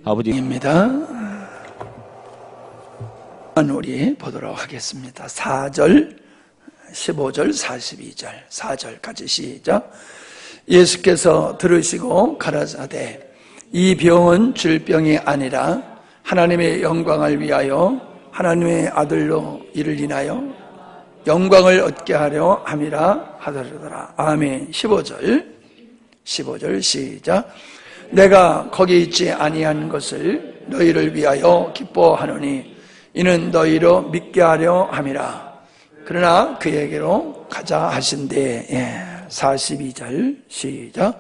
아버지입니다. 우리 보도록 하겠습니다. 4절, 15절, 42절, 4절까지 시작. 예수께서 들으시고 가라사대 이 병은 질병이 아니라 하나님의 영광을 위하여 하나님의 아들로 이를 인하여 영광을 얻게 하려 함이라 하더라. 아멘. 15절 시작. 내가 거기 있지 아니한 것을 너희를 위하여 기뻐하노니 이는 너희로 믿게 하려 함이라. 그러나 그에게로 가자 하신대. 42절 시작.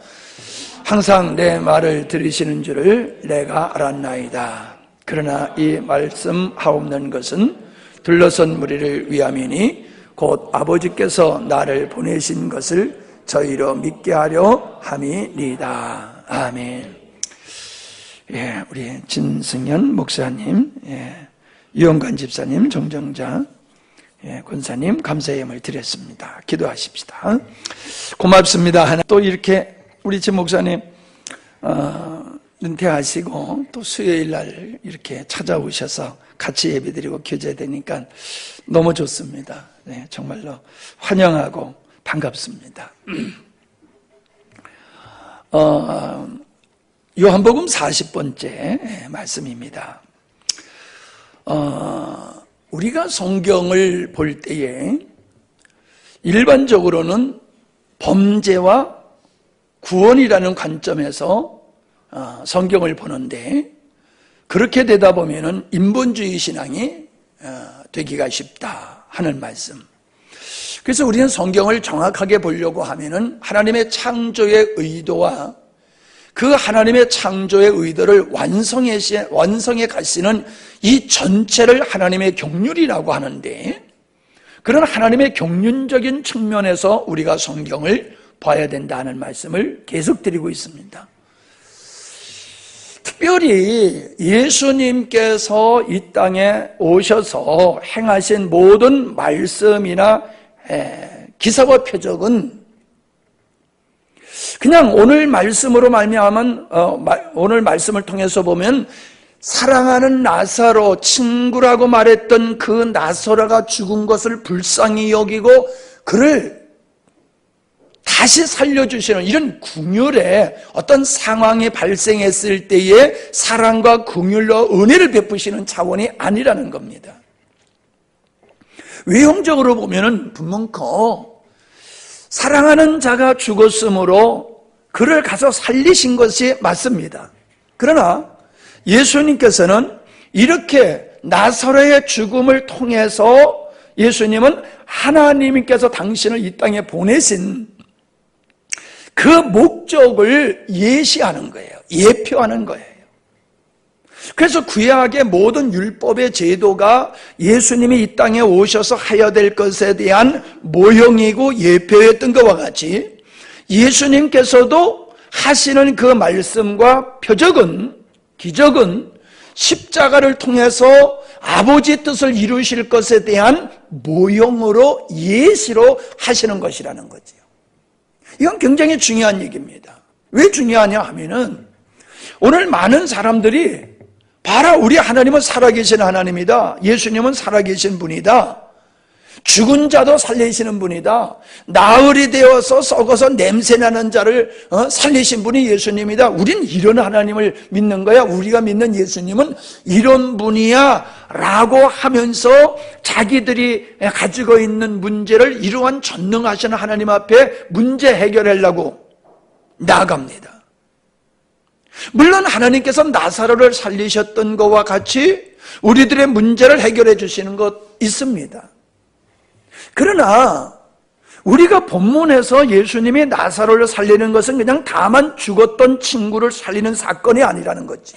항상 내 말을 들으시는 줄을 내가 알았나이다. 그러나 이 말씀하옵는 것은 둘러선 무리를 위함이니 곧 아버지께서 나를 보내신 것을 저희로 믿게 하려 함이니이다. 아멘. 예, 우리 진승현 목사님, 유영관 집사님, 정정자 권사님 감사의 예물 드렸습니다. 기도하십시다. 고맙습니다. 하나 또 이렇게 우리 진 목사님 은퇴하시고 또 수요일 날 이렇게 찾아오셔서 같이 예배드리고 교제되니까 너무 좋습니다. 네, 정말로 환영하고 반갑습니다. 요한복음 40번째 말씀입니다. 우리가 성경을 볼 때에 일반적으로는 범죄와 구원이라는 관점에서 성경을 보는데 그렇게 되다 보면은 인본주의 신앙이 되기가 쉽다 하는 말씀. 그래서 우리는 성경을 정확하게 보려고 하면은 하나님의 창조의 의도와 그 하나님의 창조의 의도를 완성해 가시는 이 전체를 하나님의 경륜이라고 하는데 그런 하나님의 경륜적인 측면에서 우리가 성경을 봐야 된다는 말씀을 계속 드리고 있습니다. 특별히 예수님께서 이 땅에 오셔서 행하신 모든 말씀이나 기사와 표적은 그냥 오늘 말씀으로 말미암은 오늘 말씀을 통해서 보면 사랑하는 나사로 친구라고 말했던 그 나사로가 죽은 것을 불쌍히 여기고 그를 다시 살려주시는 이런 긍휼의 어떤 상황이 발생했을 때에 사랑과 긍휼로 은혜를 베푸시는 차원이 아니라는 겁니다. 외형적으로 보면은 분명코 사랑하는 자가 죽었으므로 그를 가서 살리신 것이 맞습니다. 그러나 예수님께서는 이렇게 나사로의 죽음을 통해서 예수님은 하나님께서 당신을 이 땅에 보내신 그 목적을 예시하는 거예요. 예표하는 거예요. 그래서 구약의 모든 율법의 제도가 예수님이 이 땅에 오셔서 하야 될 것에 대한 모형이고 예표였던 것과 같이 예수님께서도 하시는 그 말씀과 표적은, 기적은 십자가를 통해서 아버지의 뜻을 이루실 것에 대한 모형으로 예시로 하시는 것이라는 거죠. 이건 굉장히 중요한 얘기입니다. 왜 중요하냐 하면은 오늘 많은 사람들이 봐라, 우리 하나님은 살아계신 하나님이다. 예수님은 살아계신 분이다. 죽은 자도 살리시는 분이다. 나흘이 되어서 썩어서 냄새나는 자를 살리신 분이 예수님이다. 우린 이런 하나님을 믿는 거야. 우리가 믿는 예수님은 이런 분이야 라고 하면서 자기들이 가지고 있는 문제를 이러한 전능하신 하나님 앞에 문제 해결하려고 나아갑니다. 물론 하나님께서 나사로를 살리셨던 것과 같이 우리들의 문제를 해결해 주시는 것 있습니다. 그러나 우리가 본문에서 예수님이 나사로를 살리는 것은 그냥 다만 죽었던 친구를 살리는 사건이 아니라는 거지.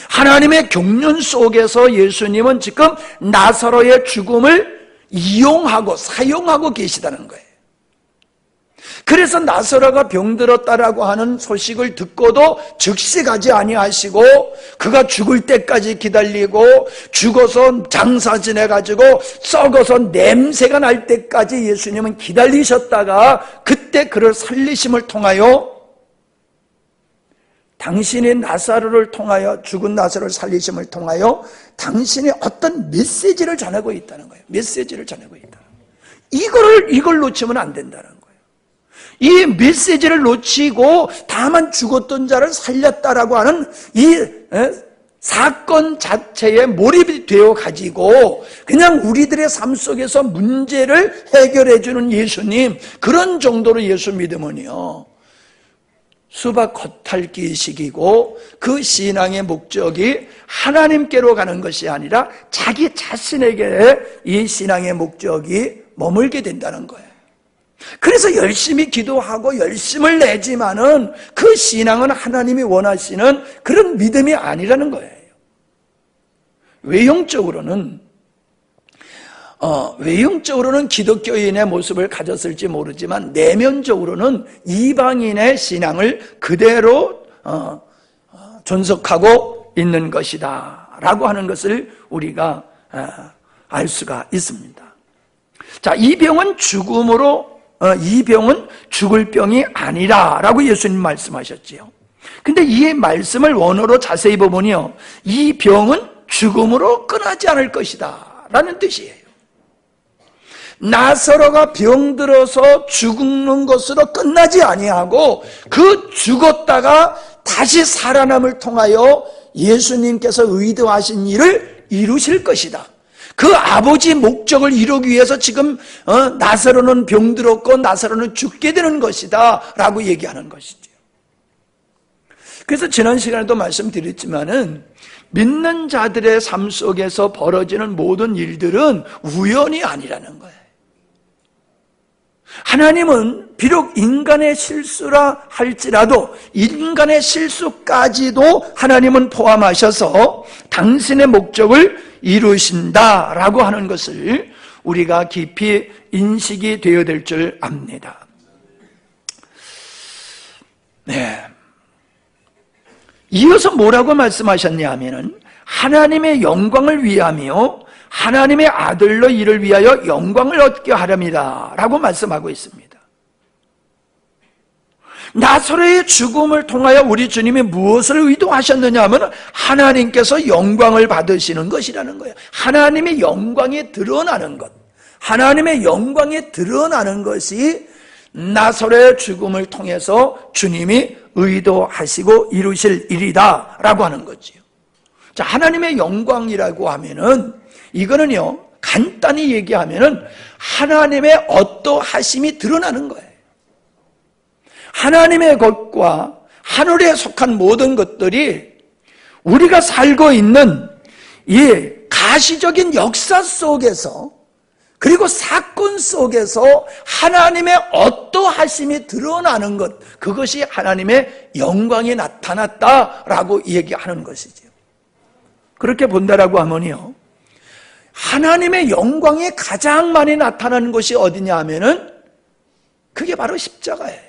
하나님의 경륜 속에서 예수님은 지금 나사로의 죽음을 이용하고 사용하고 계시다는 거예요. 그래서 나사로가 병들었다라고 하는 소식을 듣고도 즉시 가지 아니하시고 그가 죽을 때까지 기다리고 죽어서 장사 지내가지고 썩어서 냄새가 날 때까지 예수님은 기다리셨다가 그때 그를 살리심을 통하여 당신이 나사로를 통하여, 죽은 나사로를 살리심을 통하여 당신이 어떤 메시지를 전하고 있다는 거예요. 메시지를 전하고 있다. 이걸 놓치면 안 된다는 거예요. 이 메시지를 놓치고 다만 죽었던 자를 살렸다라고 하는 이 사건 자체에 몰입이 되어 가지고 그냥 우리들의 삶 속에서 문제를 해결해 주는 예수님, 그런 정도로 예수 믿으면요, 수박 겉핥기식이고 그 신앙의 목적이 하나님께로 가는 것이 아니라 자기 자신에게 이 신앙의 목적이 머물게 된다는 거예요. 그래서 열심히 기도하고 열심을 내지만은 그 신앙은 하나님이 원하시는 그런 믿음이 아니라는 거예요. 외형적으로는 기독교인의 모습을 가졌을지 모르지만 내면적으로는 이방인의 신앙을 그대로 존속하고 있는 것이다 라고 하는 것을 우리가 알 수가 있습니다. 자, 이 병은 죽을 병이 아니라 라고 예수님 말씀하셨지요. 근데 이 말씀을 원어로 자세히 보면요, 이 병은 죽음으로 끝나지 않을 것이다 라는 뜻이에요. 나사로가 병들어서 죽는 것으로 끝나지 아니하고 그 죽었다가 다시 살아남을 통하여 예수님께서 의도하신 일을 이루실 것이다. 그 아버지 목적을 이루기 위해서 지금 나사로는 병들었고 나사로는 죽게 되는 것이다 라고 얘기하는 것이죠. 그래서 지난 시간에도 말씀드렸지만은 믿는 자들의 삶 속에서 벌어지는 모든 일들은 우연이 아니라는 거예요. 하나님은 비록 인간의 실수라 할지라도 인간의 실수까지도 하나님은 포함하셔서 당신의 목적을 이루신다라고 하는 것을 우리가 깊이 인식이 되어야 될 줄 압니다. 네. 이어서 뭐라고 말씀하셨냐 하면은 하나님의 영광을 위하며 하나님의 아들로 이를 위하여 영광을 얻게 하렵니다 라고 말씀하고 있습니다. 나사로의 죽음을 통하여 우리 주님이 무엇을 의도하셨느냐 하면 하나님께서 영광을 받으시는 것이라는 거예요. 하나님의 영광이 드러나는 것, 하나님의 영광이 드러나는 것이 나사로의 죽음을 통해서 주님이 의도하시고 이루실 일이다 라고 하는 거지요. 자, 하나님의 영광이라고 하면은 이거는요, 간단히 얘기하면은 하나님의 어떠하심이 드러나는 거예요. 하나님의 것과 하늘에 속한 모든 것들이 우리가 살고 있는 이 가시적인 역사 속에서, 그리고 사건 속에서 하나님의 어떠하심이 드러나는 것, 그것이 하나님의 영광이 나타났다라고 얘기하는 것이죠. 그렇게 본다라고 하면요, 하나님의 영광이 가장 많이 나타나는 것이 어디냐 하면은 그게 바로 십자가예요.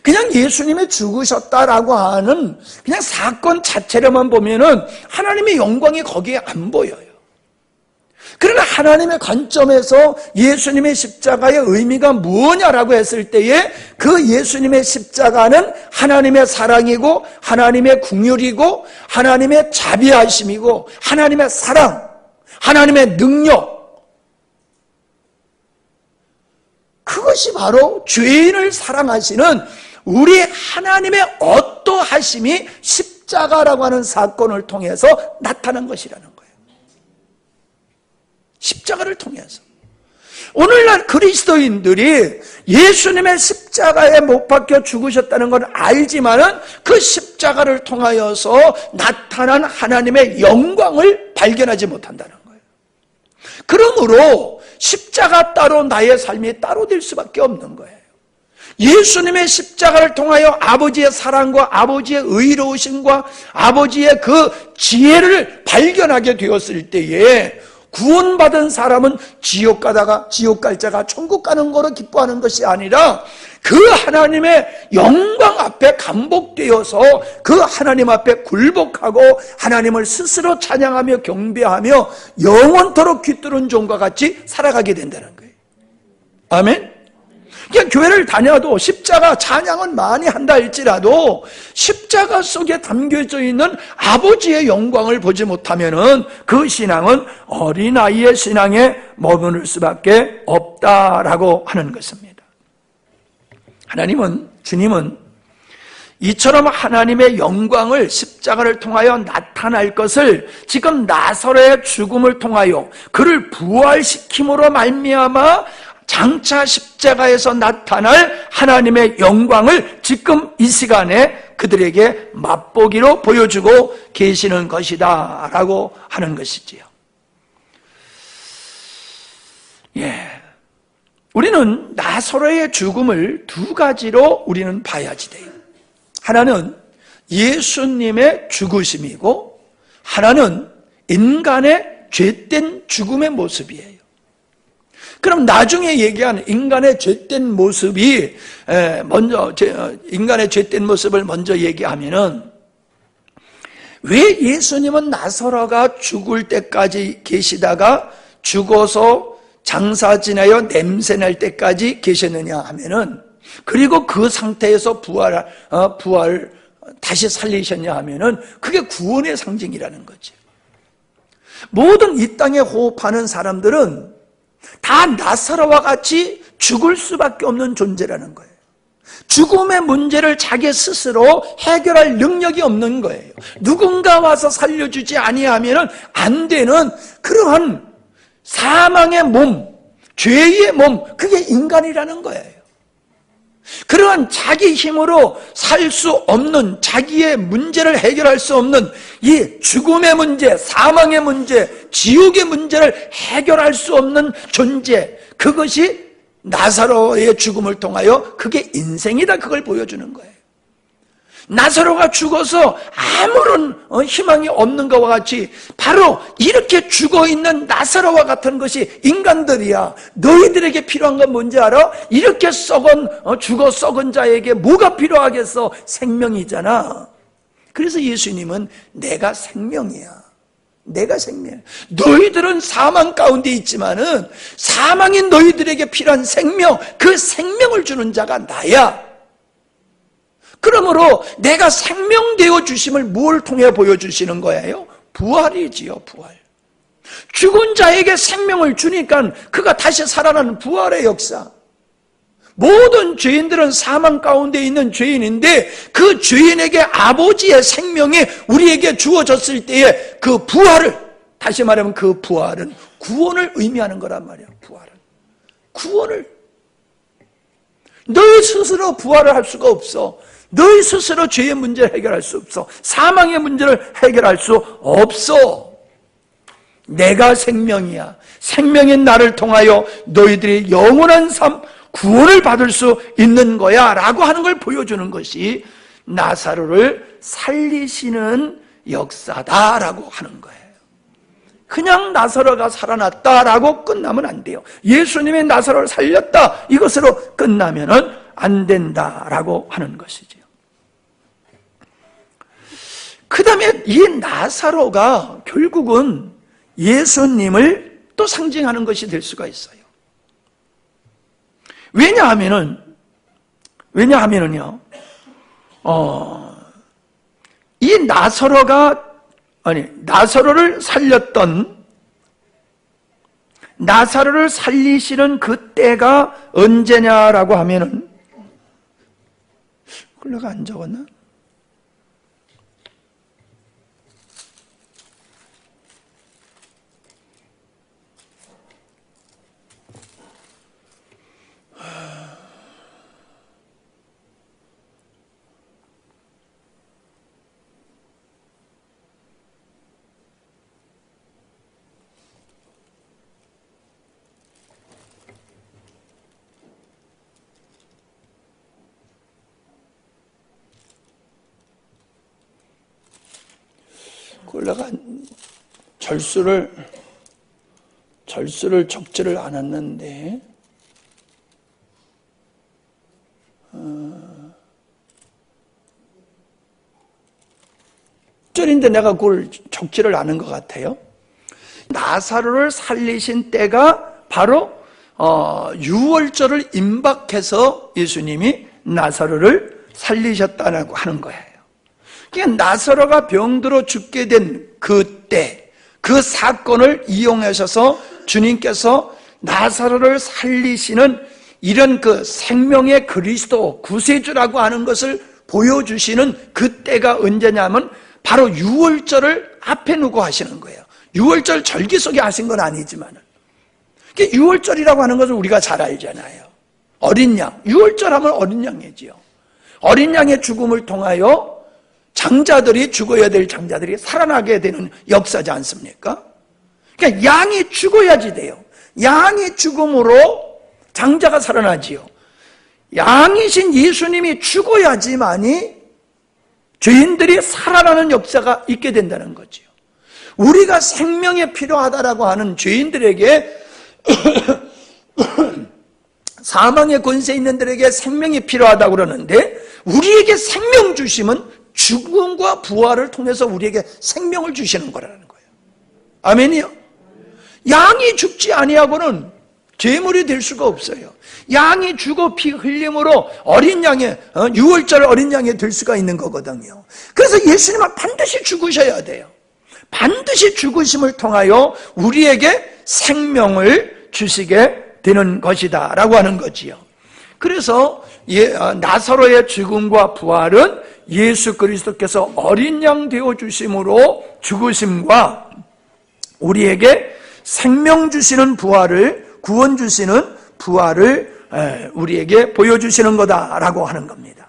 그냥 예수님이 죽으셨다라고 하는 그냥 사건 자체로만 보면은 하나님의 영광이 거기에 안 보여요. 그러나 하나님의 관점에서 예수님의 십자가의 의미가 무엇냐라고 했을 때에 그 예수님의 십자가는 하나님의 사랑이고 하나님의 긍휼이고 하나님의 자비하심이고 하나님의 사랑, 하나님의 능력, 그것이 바로 죄인을 사랑하시는 우리 하나님의 어떠하심이 십자가라고 하는 사건을 통해서 나타난 것이라는 거예요. 십자가를 통해서. 오늘날 그리스도인들이 예수님의 십자가에 못 박혀 죽으셨다는 걸 알지만은 그 십자가를 통하여서 나타난 하나님의 영광을 발견하지 못한다는 거예요. 그러므로 십자가 따로 나의 삶이 따로 될 수밖에 없는 거예요. 예수님의 십자가를 통하여 아버지의 사랑과 아버지의 의로우심과 아버지의 그 지혜를 발견하게 되었을 때에 구원받은 사람은 지옥 가다가 지옥 갈 자가 천국 가는 거로 기뻐하는 것이 아니라 그 하나님의 영광 앞에 감복되어서 그 하나님 앞에 굴복하고 하나님을 스스로 찬양하며 경배하며 영원토록 깃들은 종과 같이 살아가게 된다는 거예요. 아멘. 그냥 교회를 다녀도 십자가 찬양은 많이 한다 할지라도 십자가 속에 담겨져 있는 아버지의 영광을 보지 못하면은 그 신앙은 어린아이의 신앙에 머무를 수밖에 없다라고 하는 것입니다. 주님은 이처럼 하나님의 영광을 십자가를 통하여 나타날 것을 지금 나사로의 죽음을 통하여 그를 부활시킴으로 말미암아 장차 십자가에서 나타날 하나님의 영광을 지금 이 시간에 그들에게 맛보기로 보여주고 계시는 것이다 라고 하는 것이지요. 우리는 나사로의 죽음을 두 가지로 우리는 봐야지 돼요. 하나는 예수님의 죽으심이고 하나는 인간의 죄된 죽음의 모습이에요. 그럼 나중에 얘기한 인간의 죄된 모습이 인간의 죄된 모습을 먼저 얘기하면은 왜 예수님은 나사로가 죽을 때까지 계시다가 죽어서 장사 지나여 냄새날 때까지 계셨느냐 하면은 그리고 그 상태에서 부활 다시 살리셨냐 하면은 그게 구원의 상징이라는 거죠. 모든 이 땅에 호흡하는 사람들은 다 나사로와 같이 죽을 수밖에 없는 존재라는 거예요. 죽음의 문제를 자기 스스로 해결할 능력이 없는 거예요. 누군가 와서 살려주지 아니하면 안 되는 그러한 사망의 몸, 죄의 몸, 그게 인간이라는 거예요. 그러한 자기 힘으로 살 수 없는, 자기의 문제를 해결할 수 없는 이 죽음의 문제, 사망의 문제, 지옥의 문제를 해결할 수 없는 존재, 그것이 나사로의 죽음을 통하여 그게 인생이다, 그걸 보여주는 거예요. 나사로가 죽어서 아무런 희망이 없는 것과 같이 바로 이렇게 죽어있는 나사로와 같은 것이 인간들이야. 너희들에게 필요한 건 뭔지 알아? 이렇게 죽어 썩은 자에게 뭐가 필요하겠어? 생명이잖아. 그래서 예수님은 내가 생명이야. 내가 생명이야. 너희들은 사망 가운데 있지만은 사망인 너희들에게 필요한 생명, 그 생명을 주는 자가 나야. 그러므로 내가 생명되어 주심을 뭘 통해 보여주시는 거예요? 부활이지요, 부활. 죽은 자에게 생명을 주니까 그가 다시 살아나는 부활의 역사. 모든 죄인들은 사망 가운데 있는 죄인인데 그 죄인에게 아버지의 생명이 우리에게 주어졌을 때에 그 부활을, 다시 말하면 그 부활은 구원을 의미하는 거란 말이야. 부활은 구원을. 너희 스스로 부활을 할 수가 없어. 너희 스스로 죄의 문제를 해결할 수 없어. 사망의 문제를 해결할 수 없어. 내가 생명이야. 생명인 나를 통하여 너희들이 영원한 삶, 구원을 받을 수 있는 거야 라고 하는 걸 보여주는 것이 나사로를 살리시는 역사다라고 하는 거예요. 그냥 나사로가 살아났다라고 끝나면 안 돼요. 예수님이 나사로를 살렸다, 이것으로 끝나면은 안 된다라고 하는 것이죠. 그 다음에 이 나사로가 결국은 예수님을 또 상징하는 것이 될 수가 있어요. 왜냐하면은요, 이 나사로를 살리시는 그 때가 언제냐라고 하면은, 내가 안 적었나? 내가 절수를 적지를 않았는데, 절인데 내가 그걸 적지를 않은 것 같아요. 나사로를 살리신 때가 바로 유월절을 임박해서 예수님이 나사로를 살리셨다고 하는 거예요. 그러니까 나사로가 병들어 죽게 된 그때 그 사건을 이용하셔서 주님께서 나사로를 살리시는 이런 그 생명의 그리스도 구세주라고 하는 것을 보여주시는 그때가 언제냐면 바로 유월절을 앞에 두고 하시는 거예요. 유월절 절기 속에 하신 건 아니지만 유월절이라고 하는 것을 우리가 잘 알잖아요. 어린 양, 유월절 하면 어린 양이지요. 어린 양의 죽음을 통하여 장자들이, 죽어야 될 장자들이 살아나게 되는 역사지 않습니까? 그러니까 양이 죽어야지 돼요. 양이 죽음으로 장자가 살아나지요. 양이신 예수님이 죽어야지만이 죄인들이 살아나는 역사가 있게 된다는 거죠. 우리가 생명이 필요하다라고 하는 죄인들에게 사망의 권세 있는 들에게 생명이 필요하다고 그러는데 우리에게 생명 주심은 죽음과 부활을 통해서 우리에게 생명을 주시는 거라는 거예요. 아멘이요? 양이 죽지 아니하고는 제물이 될 수가 없어요. 양이 죽어 피 흘림으로 어린 양의 유월절 어린 양이 될 수가 있는 거거든요. 그래서 예수님은 반드시 죽으셔야 돼요. 반드시 죽으심을 통하여 우리에게 생명을 주시게 되는 것이다 라고 하는 거지요. 그래서 나사로의 죽음과 부활은 예수 그리스도께서 어린 양 되어 주심으로 죽으심과 우리에게 생명 주시는 부활을, 구원 주시는 부활을 우리에게 보여주시는 거다라고 하는 겁니다.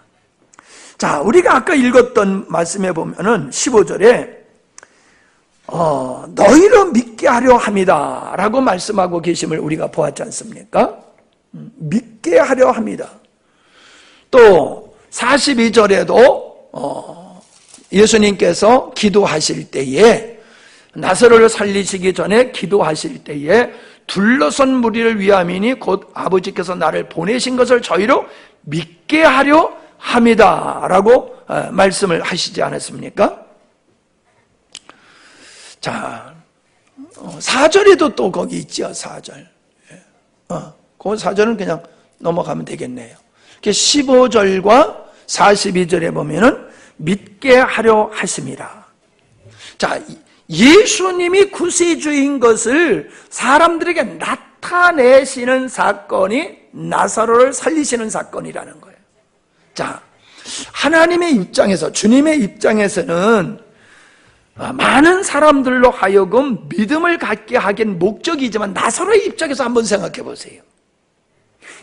자, 우리가 아까 읽었던 말씀에 보면은 15절에 너희로 믿게 하려 합니다 라고 말씀하고 계심을 우리가 보았지 않습니까? 믿게 하려 합니다. 또 42절에도 예수님께서 기도하실 때에 나사로를 살리시기 전에 기도하실 때에 둘러선 무리를 위함이니 곧 아버지께서 나를 보내신 것을 저희로 믿게 하려 합니다 라고 말씀을 하시지 않았습니까? 자, 4절에도 또 거기 있죠. 4절. 그 4절은 그냥 넘어가면 되겠네요. 15절과 42절에 보면은 믿게 하려 하심이라. 자, 예수님이 구세주인 것을 사람들에게 나타내시는 사건이 나사로를 살리시는 사건이라는 거예요. 자, 하나님의 입장에서, 주님의 입장에서는 많은 사람들로 하여금 믿음을 갖게 하긴 목적이지만 나사로의 입장에서 한번 생각해 보세요.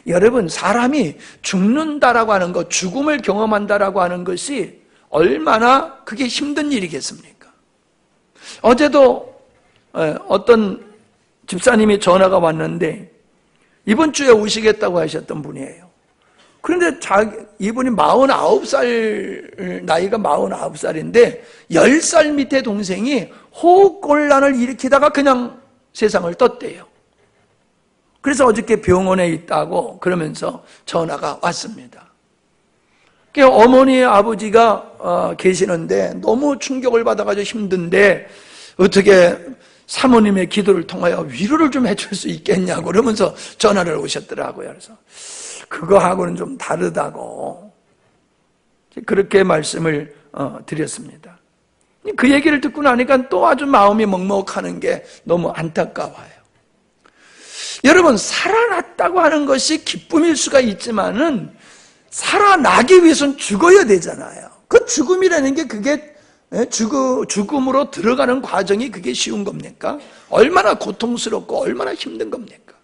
여러분, 사람이 죽는다라고 하는 것, 죽음을 경험한다라고 하는 것이 얼마나 그게 힘든 일이겠습니까? 어제도 어떤 집사님이 전화가 왔는데 이번 주에 오시겠다고 하셨던 분이에요. 그런데 이분이 49살, 나이가 49살인데 10살 밑에 동생이 호흡곤란을 일으키다가 그냥 세상을 떴대요. 그래서 어저께 병원에 있다고 그러면서 전화가 왔습니다. 어머니, 아버지가 계시는데 너무 충격을 받아가지고 힘든데 어떻게 사모님의 기도를 통하여 위로를 좀 해줄 수 있겠냐고 그러면서 전화를 오셨더라고요. 그래서 그거하고는 좀 다르다고 그렇게 말씀을 드렸습니다. 그 얘기를 듣고 나니까 또 아주 마음이 먹먹하는 게 너무 안타까워요. 여러분, 살아났다고 하는 것이 기쁨일 수가 있지만은 살아나기 위해서는 죽어야 되잖아요. 그 죽음이라는 게 그게 죽음으로 들어가는 과정이 그게 쉬운 겁니까? 얼마나 고통스럽고 얼마나 힘든 겁니까?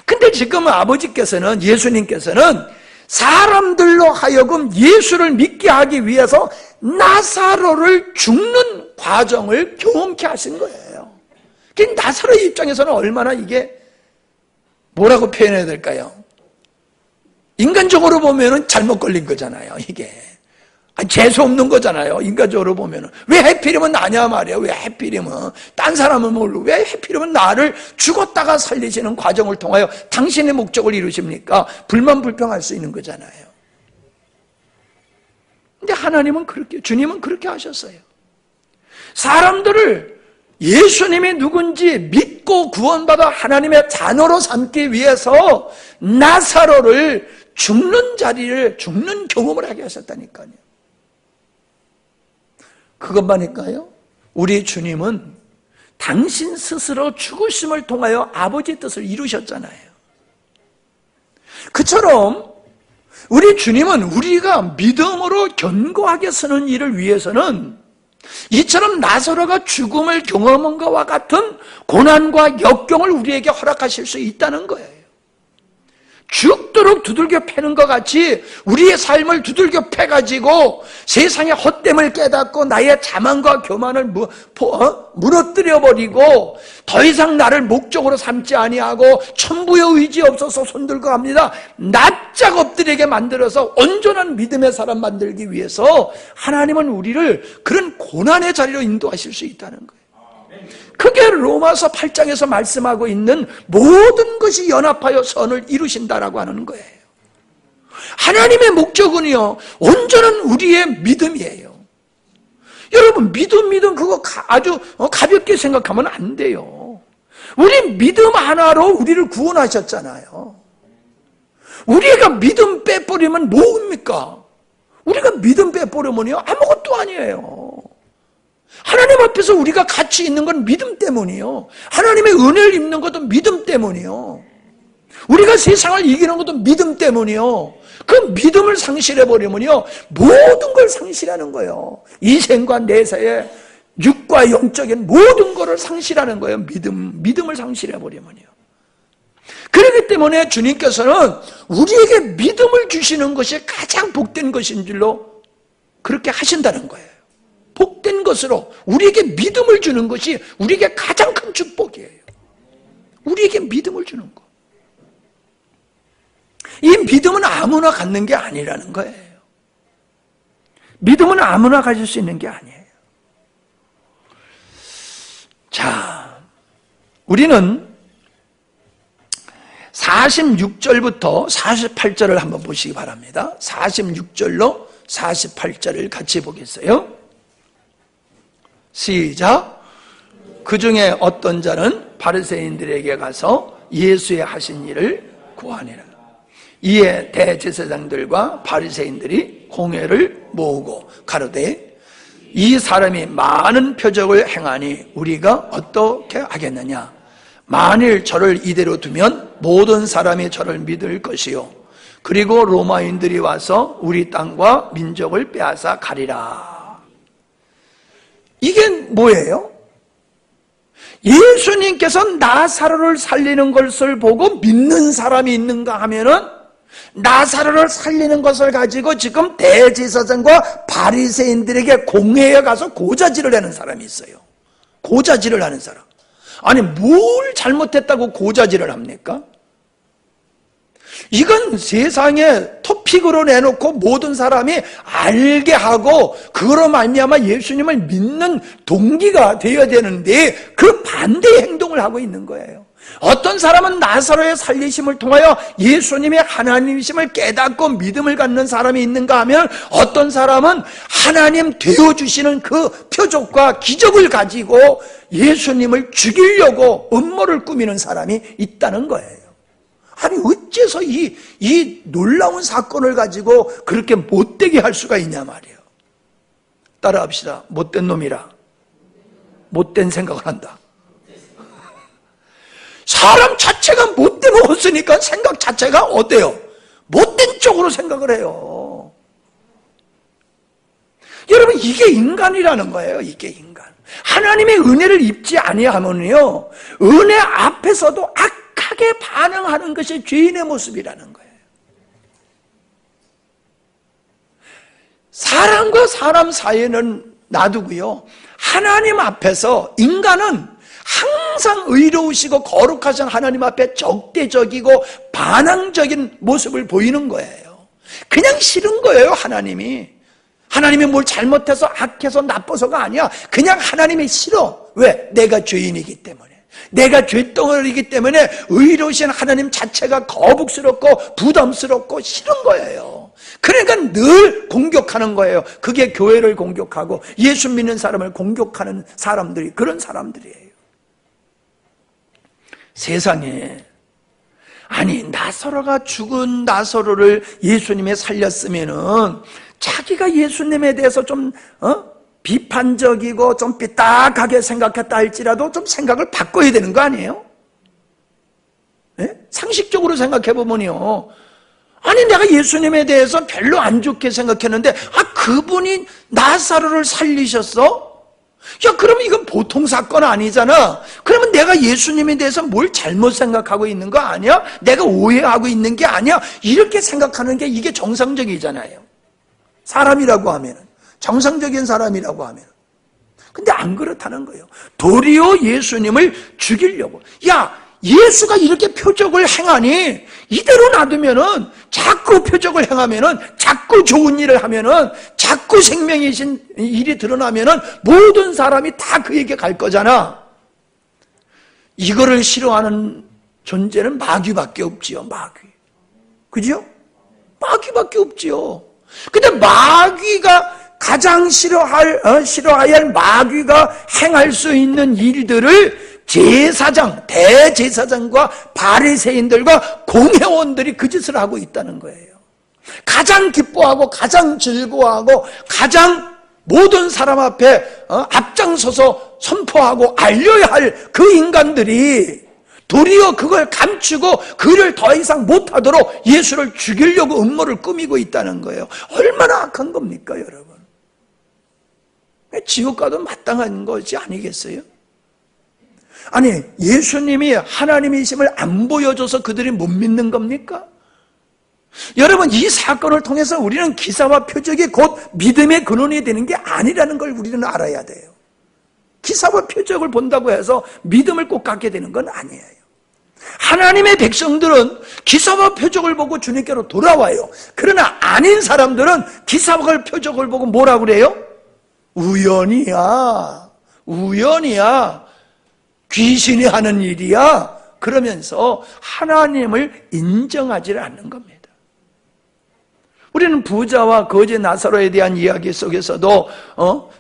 근데 지금 아버지께서는, 예수님께서는 사람들로 하여금 예수를 믿게 하기 위해서 나사로를 죽는 과정을 경험케 하신 거예요. 나사로의 입장에서는 얼마나 이게 뭐라고 표현해야 될까요? 인간적으로 보면은 잘못 걸린 거잖아요, 이게. 재수 없는 거잖아요, 인간적으로 보면은. 왜 하필이면 나냐 말이야, 왜 하필이면. 딴 사람은 모르고, 왜 하필이면 나를 죽었다가 살리시는 과정을 통하여 당신의 목적을 이루십니까? 불만불평할 수 있는 거잖아요. 근데 하나님은 그렇게, 주님은 그렇게 하셨어요. 사람들을 예수님이 누군지 믿고 구원받아 하나님의 자녀로 삼기 위해서 나사로를 죽는 경험을 하게 하셨다니까요. 그것만일까요? 우리 주님은 당신 스스로 죽으심을 통하여 아버지 뜻을 이루셨잖아요. 그처럼 우리 주님은 우리가 믿음으로 견고하게 서는 일을 위해서는 이처럼 나사로가 죽음을 경험한 것과 같은 고난과 역경을 우리에게 허락하실 수 있다는 거예요. 죽도록 두들겨 패는 것 같이 우리의 삶을 두들겨 패가지고 세상의 헛됨을 깨닫고 나의 자만과 교만을 무너뜨려버리고 더 이상 나를 목적으로 삼지 아니하고 천부의 의지 없어서 손들고 합니다. 납작 엎드리게 만들어서 온전한 믿음의 사람 만들기 위해서 하나님은 우리를 그런 고난의 자리로 인도하실 수 있다는 거예요. 그게 로마서 8장에서 말씀하고 있는 모든 것이 연합하여 선을 이루신다라고 하는 거예요. 하나님의 목적은요, 온전한 우리의 믿음이에요. 여러분, 믿음 그거 아주 가볍게 생각하면 안 돼요. 우리 믿음 하나로 우리를 구원하셨잖아요. 우리가 믿음 빼버리면 뭡니까? 우리가 믿음 빼버리면요, 아무것도 아니에요. 하나님 앞에서 우리가 가치 있는 건 믿음 때문이요. 하나님의 은혜를 입는 것도 믿음 때문이요. 우리가 세상을 이기는 것도 믿음 때문이요. 그 믿음을 상실해버리면요, 모든 걸 상실하는 거예요. 이생과 내세의 육과 영적인 모든 것을 상실하는 거예요. 믿음을 상실해버리면요. 그렇기 때문에 주님께서는 우리에게 믿음을 주시는 것이 가장 복된 것인 줄로 그렇게 하신다는 거예요. 복된 것으로 우리에게 믿음을 주는 것이 우리에게 가장 큰 축복이에요. 우리에게 믿음을 주는 것. 이 믿음은 아무나 갖는 게 아니라는 거예요. 믿음은 아무나 가질 수 있는 게 아니에요. 자, 우리는 46절부터 48절을 한번 보시기 바랍니다. 46절로 48절을 같이 보겠어요. 시작. 그 중에 어떤 자는 바리새인들에게 가서 예수의 하신 일을 구하니라. 이에 대제사장들과 바리새인들이 공회를 모으고 가로되 이 사람이 많은 표적을 행하니 우리가 어떻게 하겠느냐. 만일 저를 이대로 두면 모든 사람이 저를 믿을 것이요 그리고 로마인들이 와서 우리 땅과 민족을 빼앗아 가리라. 이게 뭐예요? 예수님께서 나사로를 살리는 것을 보고 믿는 사람이 있는가 하면은 나사로를 살리는 것을 가지고 지금 대제사장과 바리새인들에게 공회에 가서 고자질을 하는 사람이 있어요. 고자질을 하는 사람. 아니, 뭘 잘못했다고 고자질을 합니까? 이건 세상에 토픽으로 내놓고 모든 사람이 알게 하고 그거로 말미암아 예수님을 믿는 동기가 되어야 되는데 그 반대의 행동을 하고 있는 거예요. 어떤 사람은 나사로의 살리심을 통하여 예수님의 하나님이심을 깨닫고 믿음을 갖는 사람이 있는가 하면 어떤 사람은 하나님 되어주시는 그 표적과 기적을 가지고 예수님을 죽이려고 음모를 꾸미는 사람이 있다는 거예요. 아니, 어째서 이 놀라운 사건을 가지고 그렇게 못되게 할 수가 있냐 말이에요. 따라합시다. 못된 놈이라 못된 생각을 한다. 사람 자체가 못돼 먹었으니까 생각 자체가 어때요? 못된 쪽으로 생각을 해요. 여러분, 이게 인간이라는 거예요. 이게 인간. 하나님의 은혜를 입지 아니하면요, 은혜 앞에서도 악하게 반응하는 것이 죄인의 모습이라는 거예요. 사람과 사람 사이에는 놔두고요, 하나님 앞에서 인간은 항상 의로우시고 거룩하신 하나님 앞에 적대적이고 반항적인 모습을 보이는 거예요. 그냥 싫은 거예요. 하나님이 뭘 잘못해서 악해서 나빠서가 아니야. 그냥 하나님이 싫어. 왜? 내가 죄인이기 때문에, 내가 죄덩어리이기 때문에 의로우신 하나님 자체가 거북스럽고 부담스럽고 싫은 거예요. 그러니까 늘 공격하는 거예요. 그게 교회를 공격하고 예수 믿는 사람을 공격하는 사람들이 그런 사람들이에요. 세상에 아니 나사로가 죽은 나사로를 예수님이 살렸으면은 자기가 예수님에 대해서 좀 비판적이고 좀 삐딱하게 생각했다 할지라도 좀 생각을 바꿔야 되는 거 아니에요? 네? 상식적으로 생각해 보면요. 아니 내가 예수님에 대해서 별로 안 좋게 생각했는데 그분이 나사로를 살리셨어? 야 그러면 이건 보통 사건 아니잖아. 그러면 내가 예수님에 대해서 뭘 잘못 생각하고 있는 거 아니야? 내가 오해하고 있는 게 아니야? 이렇게 생각하는 게 이게 정상적이잖아요. 사람이라고 하면 정상적인 사람이라고 하면. 근데 안 그렇다는 거예요. 도리어 예수님을 죽이려고. 야 예수가 이렇게 표적을 행하니 이대로 놔두면은 자꾸 표적을 행하면은 자꾸 좋은 일을 하면은 자꾸 생명이신 일이 드러나면은 모든 사람이 다 그에게 갈 거잖아. 이거를 싫어하는 존재는 마귀밖에 없지요. 마귀. 그죠? 마귀밖에 없지요. 근데 마귀가 가장 싫어해야 할 마귀가 행할 수 있는 일들을 제사장, 대제사장과 바리새인들과 공회원들이 그 짓을 하고 있다는 거예요. 가장 기뻐하고 가장 즐거워하고 가장 모든 사람 앞에 앞장서서 선포하고 알려야 할 그 인간들이 도리어 그걸 감추고 그를 더 이상 못하도록 예수를 죽이려고 음모를 꾸미고 있다는 거예요. 얼마나 악한 겁니까 여러분? 지옥 가도 마땅한 것이 아니겠어요? 아니 예수님이 하나님이심을 안 보여줘서 그들이 못 믿는 겁니까? 여러분 이 사건을 통해서 우리는 기사와 표적이 곧 믿음의 근원이 되는 게 아니라는 걸 우리는 알아야 돼요. 기사와 표적을 본다고 해서 믿음을 꼭 갖게 되는 건 아니에요. 하나님의 백성들은 기사와 표적을 보고 주님께로 돌아와요. 그러나 아닌 사람들은 기사와 표적을 보고 뭐라고 그래요? 우연이야. 귀신이 하는 일이야. 그러면서 하나님을 인정하지 않는 겁니다. 우리는 부자와 거지 나사로에 대한 이야기 속에서도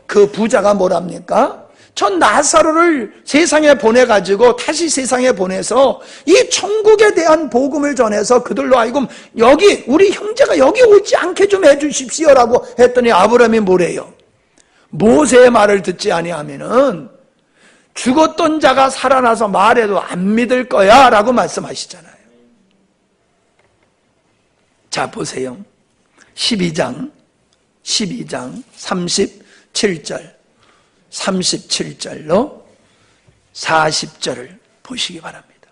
그 부자가 뭐랍니까? 전 나사로를 세상에 보내가지고 다시 세상에 보내서 이 천국에 대한 복음을 전해서 그들로 하여금 여기 우리 형제가 여기 오지 않게 좀 해주십시오라고 했더니 아브라함이 뭐래요? 모세의 말을 듣지 아니하면은 죽었던 자가 살아나서 말해도 안 믿을 거야 라고 말씀하시잖아요. 자 보세요. 12장 37절로 40절을 보시기 바랍니다.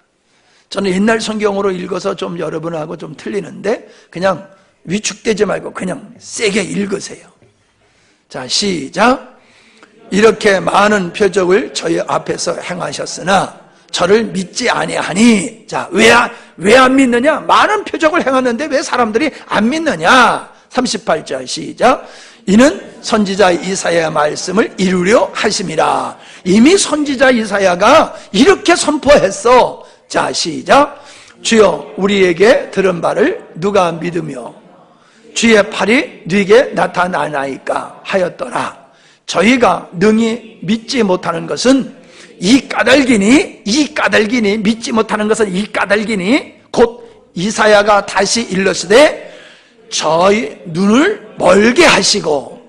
저는 옛날 성경으로 읽어서 좀 여러분하고 좀 틀리는데 그냥 위축되지 말고 그냥 세게 읽으세요. 자 시작. 이렇게 많은 표적을 저희 앞에서 행하셨으나 저를 믿지 아니하니. 자, 왜 안 믿느냐? 많은 표적을 행하는데 왜 사람들이 안 믿느냐? 38절 시작. 이는 선지자 이사야의 말씀을 이루려 하심이라. 이미 선지자 이사야가 이렇게 선포했어. 자 시작. 주여 우리에게 들은 바를 누가 믿으며 주의 팔이 네게 나타나나이까 하였더라. 저희가 능히 믿지 못하는 것은 이 까닭이니 믿지 못하는 것은 이 까닭이니 곧 이사야가 다시 일렀으되 저희 눈을 멀게 하시고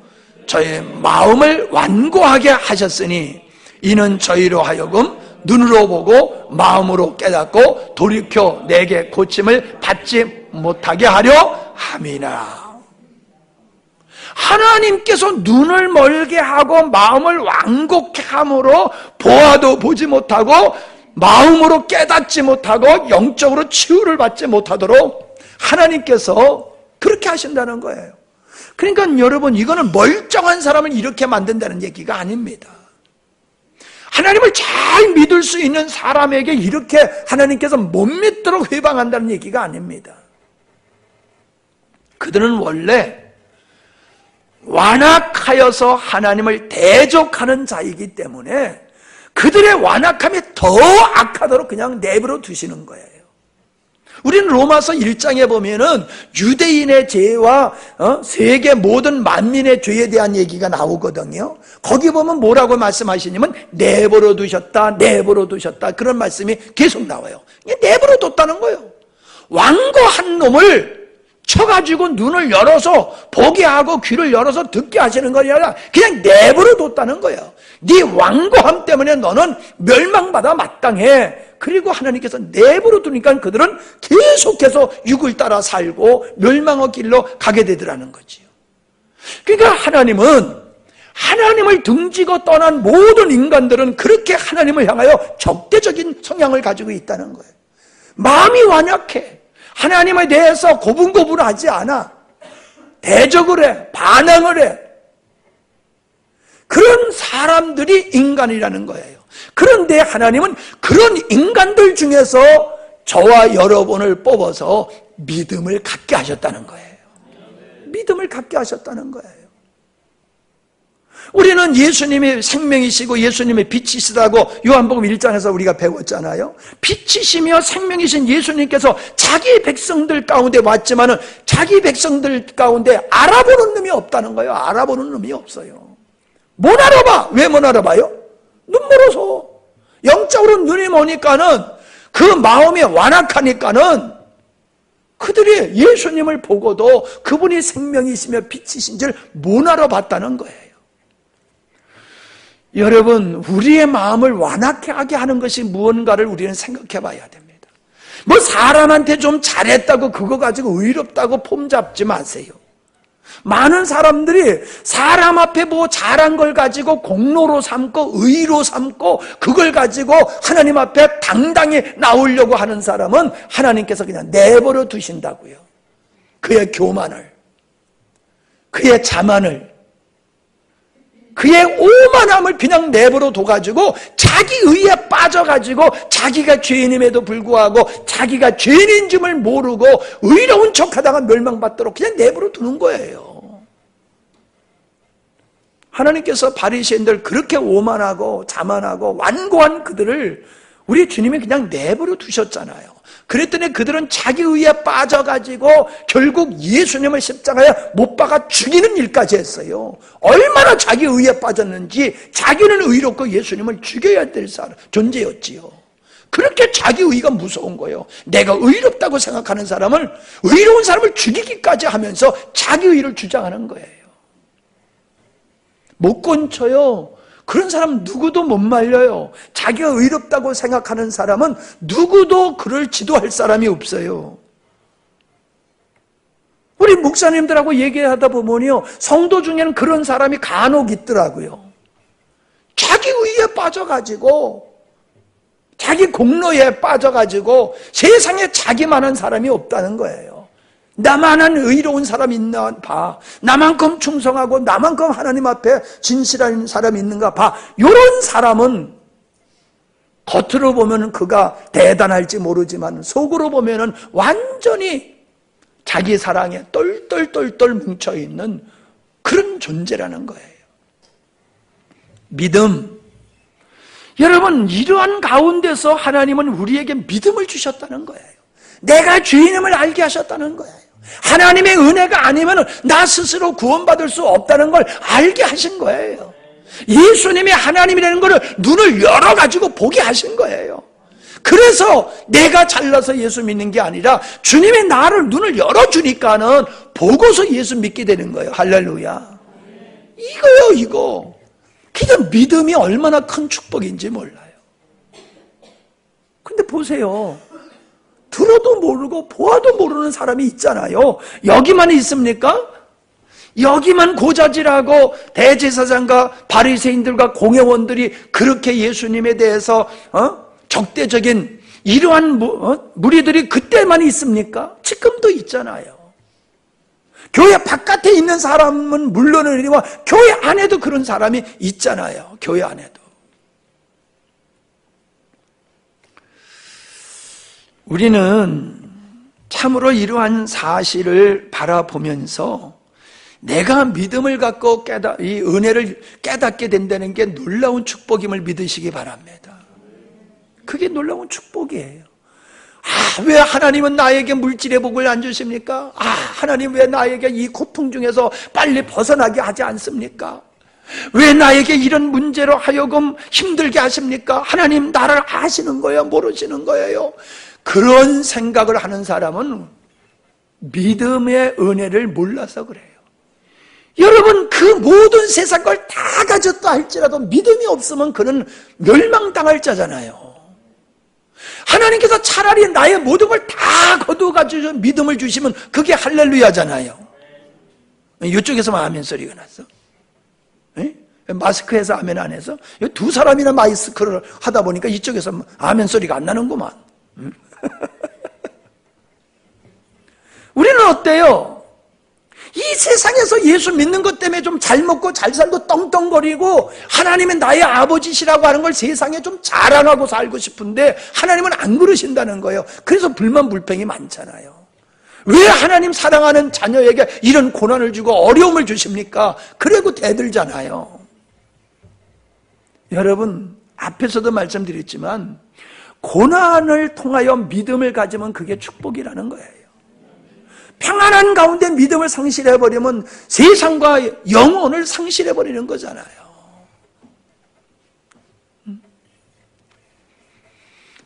저희 마음을 완고하게 하셨으니 이는 저희로 하여금 눈으로 보고 마음으로 깨닫고 돌이켜 내게 고침을 받지 못하게 하려 함이라. 하나님께서 눈을 멀게 하고 마음을 완곡케 함으로 보아도 보지 못하고 마음으로 깨닫지 못하고 영적으로 치유를 받지 못하도록 하나님께서 그렇게 하신다는 거예요. 그러니까 여러분 이거는 멀쩡한 사람을 이렇게 만든다는 얘기가 아닙니다. 하나님을 잘 믿을 수 있는 사람에게 이렇게 하나님께서 못 믿도록 회방한다는 얘기가 아닙니다. 그들은 원래 완악하여서 하나님을 대적하는 자이기 때문에 그들의 완악함이 더 악하도록 그냥 내버려 두시는 거예요. 우리는 로마서 1장에 보면은 유대인의 죄와 세계 모든 만민의 죄에 대한 얘기가 나오거든요. 거기 보면 뭐라고 말씀하시냐면 내버려 두셨다, 내버려 두셨다, 그런 말씀이 계속 나와요. 내버려 뒀다는 거예요. 완고한 놈을 쳐가지고 눈을 열어서 보게 하고 귀를 열어서 듣게 하시는 거 아니라 그냥 내버려 뒀다는 거예요. 네 완고함 때문에 너는 멸망받아 마땅해. 그리고 하나님께서 내버려 두니까 그들은 계속해서 육을 따라 살고 멸망의 길로 가게 되더라는 거지요. 그러니까 하나님을 등지고 떠난 모든 인간들은 그렇게 하나님을 향하여 적대적인 성향을 가지고 있다는 거예요. 마음이 완약해. 하나님에 대해서 고분고분하지 않아. 대적을 해. 반항을 해. 그런 사람들이 인간이라는 거예요. 그런데 하나님은 그런 인간들 중에서 저와 여러분을 뽑아서 믿음을 갖게 하셨다는 거예요. 믿음을 갖게 하셨다는 거예요. 우리는 예수님이 생명이시고 예수님이 빛이시다고 요한복음 1장에서 우리가 배웠잖아요. 빛이시며 생명이신 예수님께서 자기 백성들 가운데 왔지만은 자기 백성들 가운데 알아보는 놈이 없다는 거예요. 알아보는 놈이 없어요. 못 알아봐. 왜 못 알아봐요? 눈 멀어서. 영적으로 눈이 머니까는 그 마음이 완악하니까는 그들이 예수님을 보고도 그분이 생명이시며 빛이신 줄 못 알아봤다는 거예요. 여러분, 우리의 마음을 완악하게 하게 하는 것이 무언가를 우리는 생각해 봐야 됩니다. 뭐 사람한테 좀 잘했다고 그거 가지고 의롭다고 폼 잡지 마세요. 많은 사람들이 사람 앞에 뭐 잘한 걸 가지고 공로로 삼고 의로 삼고 그걸 가지고 하나님 앞에 당당히 나오려고 하는 사람은 하나님께서 그냥 내버려 두신다고요. 그의 교만을, 그의 자만을, 그의 오만함을 그냥 내버려 둬가지고 자기 의에 빠져가지고 자기가 죄인임에도 불구하고 자기가 죄인인 줄을 모르고 의로운 척하다가 멸망받도록 그냥 내버려 두는 거예요. 하나님께서 바리새인들 그렇게 오만하고 자만하고 완고한 그들을 우리 주님이 그냥 내버려 두셨잖아요. 그랬더니 그들은 자기 의에 빠져가지고 결국 예수님을 십자가에 못 박아 죽이는 일까지 했어요. 얼마나 자기 의에 빠졌는지 자기는 의롭고 예수님을 죽여야 될 사람, 존재였지요. 그렇게 자기 의가 무서운 거예요. 내가 의롭다고 생각하는 사람을, 의로운 사람을 죽이기까지 하면서 자기 의를 주장하는 거예요. 못 건쳐요. 그런 사람 누구도 못 말려요. 자기가 의롭다고 생각하는 사람은 누구도 그를 지도할 사람이 없어요. 우리 목사님들하고 얘기하다 보면요, 성도 중에는 그런 사람이 간혹 있더라고요. 자기 의에 빠져가지고 자기 공로에 빠져가지고 세상에 자기만한 사람이 없다는 거예요. 나만한 의로운 사람 있나 봐. 나만큼 충성하고 나만큼 하나님 앞에 진실한 사람이 있는가 봐. 이런 사람은 겉으로 보면 그가 대단할지 모르지만 속으로 보면 완전히 자기 사랑에 똘똘똘똘 뭉쳐있는 그런 존재라는 거예요. 믿음. 여러분, 이러한 가운데서 하나님은 우리에게 믿음을 주셨다는 거예요. 내가 죄인임을 알게 하셨다는 거예요. 하나님의 은혜가 아니면 나 스스로 구원받을 수 없다는 걸 알게 하신 거예요. 예수님이 하나님이라는 걸 눈을 열어가지고 보게 하신 거예요. 그래서 내가 잘나서 예수 믿는 게 아니라 주님이 나를 눈을 열어주니까는 보고서 예수 믿게 되는 거예요. 할렐루야. 이거요, 이거. 그러니까 믿음이 얼마나 큰 축복인지 몰라요. 근데 보세요. 들어도 모르고 보아도 모르는 사람이 있잖아요. 여기만 있습니까? 여기만 고자질하고 대제사장과 바리새인들과 공회원들이 그렇게 예수님에 대해서 적대적인 이러한 무리들이 그때만 있습니까? 지금도 있잖아요. 교회 바깥에 있는 사람은 물론이니와 교회 안에도 그런 사람이 있잖아요. 교회 안에도. 우리는 참으로 이러한 사실을 바라보면서 내가 믿음을 갖고 이 은혜를 깨닫게 된다는 게 놀라운 축복임을 믿으시기 바랍니다. 그게 놀라운 축복이에요. 왜 하나님은 나에게 물질의 복을 안 주십니까? 하나님 왜 나에게 이 고통 중에서 빨리 벗어나게 하지 않습니까? 왜 나에게 이런 문제로 하여금 힘들게 하십니까? 하나님 나를 아시는 거예요? 모르시는 거예요? 그런 생각을 하는 사람은 믿음의 은혜를 몰라서 그래요. 여러분, 그 모든 세상 걸 다 가졌다 할지라도 믿음이 없으면 그는 멸망당할 자잖아요. 하나님께서 차라리 나의 모든 걸 다 거두어가지고 믿음을 주시면 그게 할렐루야잖아요. 이쪽에서만 아멘 소리가 났어. 에? 마스크에서 아멘 안 해서 두 사람이나 마스크를 하다 보니까 이쪽에서 아멘 소리가 안 나는구만. 우리는 어때요? 이 세상에서 예수 믿는 것 때문에 좀 잘 먹고 잘 살고 떵떵거리고 하나님은 나의 아버지시라고 하는 걸 세상에 좀 자랑하고 살고 싶은데 하나님은 안 그러신다는 거예요. 그래서 불만 불평이 많잖아요. 왜 하나님 사랑하는 자녀에게 이런 고난을 주고 어려움을 주십니까? 그래고 대들잖아요. 여러분, 앞에서도 말씀드렸지만 고난을 통하여 믿음을 가지면 그게 축복이라는 거예요. 평안한 가운데 믿음을 상실해버리면 세상과 영혼을 상실해버리는 거잖아요.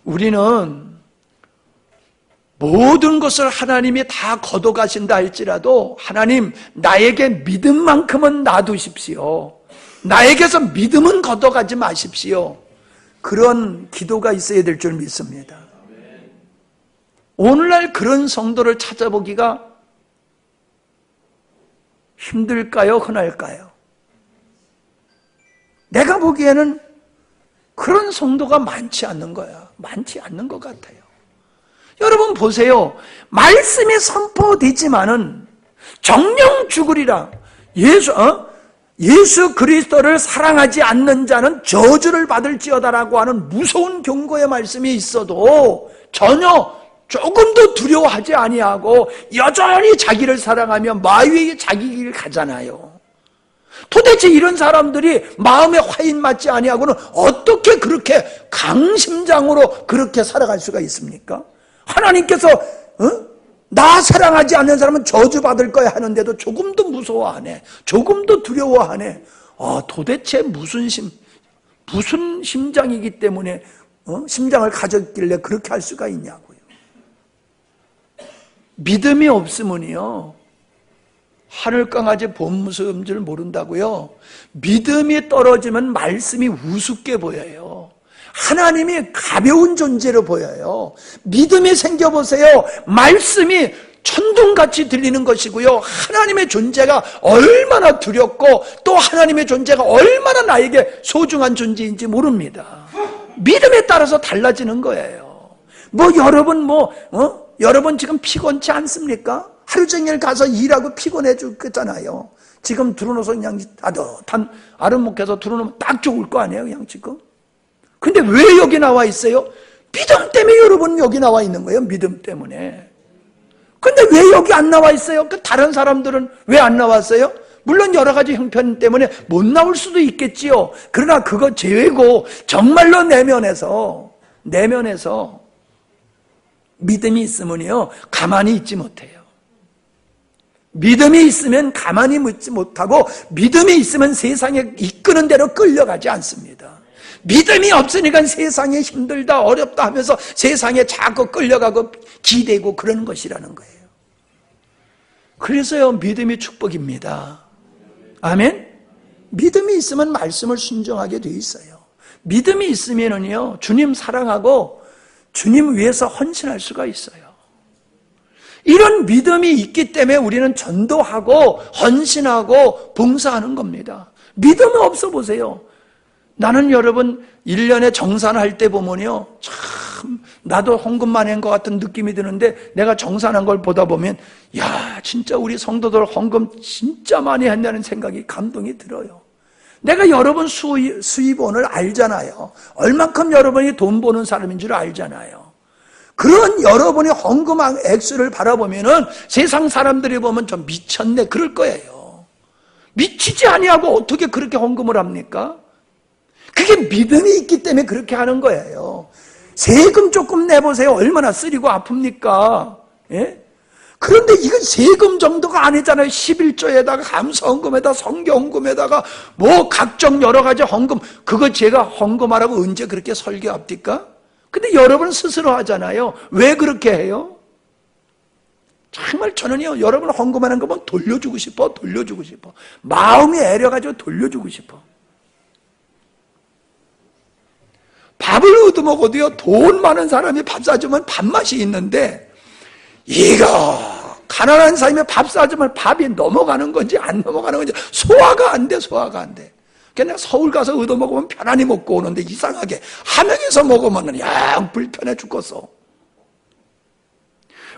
우리는 모든 것을 하나님이 다 걷어가신다 할지라도 하나님 나에게 믿음만큼은 놔두십시오. 나에게서 믿음은 걷어가지 마십시오. 그런 기도가 있어야 될 줄 믿습니다. 오늘날 그런 성도를 찾아보기가 힘들까요? 흔할까요? 내가 보기에는 그런 성도가 많지 않는 거야. 많지 않는 것 같아요. 여러분 보세요. 말씀이 선포되지만은 정령 죽으리라. 예수 그리스도를 사랑하지 않는 자는 저주를 받을지어다라고 하는 무서운 경고의 말씀이 있어도 전혀 조금도 두려워하지 아니하고 여전히 자기를 사랑하며 마귀의 자기 길을 가잖아요. 도대체 이런 사람들이 마음에 화인 맞지 아니하고는 어떻게 그렇게 강심장으로 그렇게 살아갈 수가 있습니까? 하나님께서 나 사랑하지 않는 사람은 저주받을 거야 하는데도 조금도 무서워하네. 조금도 두려워하네. 도대체 무슨 심장이기 때문에 심장을 가졌길래 그렇게 할 수가 있냐고요. 믿음이 없으면요 하늘강아지 봄무서운 줄 모른다고요. 믿음이 떨어지면 말씀이 우습게 보여요. 하나님이 가벼운 존재로 보여요. 믿음이 생겨보세요. 말씀이 천둥같이 들리는 것이고요. 하나님의 존재가 얼마나 두렵고 또 하나님의 존재가 얼마나 나에게 소중한 존재인지 모릅니다. 믿음에 따라서 달라지는 거예요. 여러분 지금 피곤치 않습니까? 하루 종일 가서 일하고 피곤해 죽겠잖아요. 지금 들어놓아서 그냥 따뜻한 아름목해서 들어놓으면 딱 좋을 거 아니에요, 그냥 지금. 근데 왜 여기 나와 있어요? 믿음 때문에 여러분 여기 나와 있는 거예요, 믿음 때문에. 근데 왜 여기 안 나와 있어요? 다른 사람들은 왜 안 나왔어요? 물론 여러 가지 형편 때문에 못 나올 수도 있겠지요. 그러나 그거 제외고 정말로 내면에서 믿음이 있으면요 가만히 있지 못해요. 믿음이 있으면 가만히 있지 못하고 믿음이 있으면 세상에 이끄는 대로 끌려가지 않습니다. 믿음이 없으니까 세상에 힘들다 어렵다 하면서 세상에 자꾸 끌려가고 기대고 그러는 것이라는 거예요. 그래서요 믿음이 축복입니다. 아멘? 믿음이 있으면 말씀을 순종하게 돼 있어요. 믿음이 있으면은요 주님 사랑하고 주님 위해서 헌신할 수가 있어요. 이런 믿음이 있기 때문에 우리는 전도하고 헌신하고 봉사하는 겁니다. 믿음이 없어 보세요. 나는 여러분 1년에 정산할 때 보면요 참 나도 헌금만 한 것 같은 느낌이 드는데 내가 정산한 걸 보다 보면 야 진짜 우리 성도들 헌금 진짜 많이 했다는 생각이 감동이 들어요. 내가 여러분 수입원을 알잖아요. 얼만큼 여러분이 돈 버는 사람인 줄 알잖아요. 그런 여러분이 헌금한 액수를 바라보면은 세상 사람들이 보면 좀 미쳤네 그럴 거예요. 미치지 아니하고 어떻게 그렇게 헌금을 합니까? 그게 믿음이 있기 때문에 그렇게 하는 거예요. 세금 조금 내보세요. 얼마나 쓰리고 아픕니까? 예? 그런데 이건 세금 정도가 아니잖아요. 11조에다가 감사헌금에다가 성경헌금에다가 뭐 각종 여러 가지 헌금, 그거 제가 헌금하라고 언제 그렇게 설교합니까? 근데 여러분 스스로 하잖아요. 왜 그렇게 해요? 정말 저는요, 여러분 헌금하는 거 보면 돌려주고 싶어. 마음이 애려가지고 돌려주고 싶어. 밥을 얻어먹어도요, 돈 많은 사람이 밥 사주면 밥맛이 있는데, 이거 가난한 사람이 밥 사주면 밥이 넘어가는 건지 안 넘어가는 건지 소화가 안 돼. 그냥 서울 가서 얻어먹으면 편안히 먹고 오는데 이상하게 함양에서 먹으면 영 불편해 죽겠어.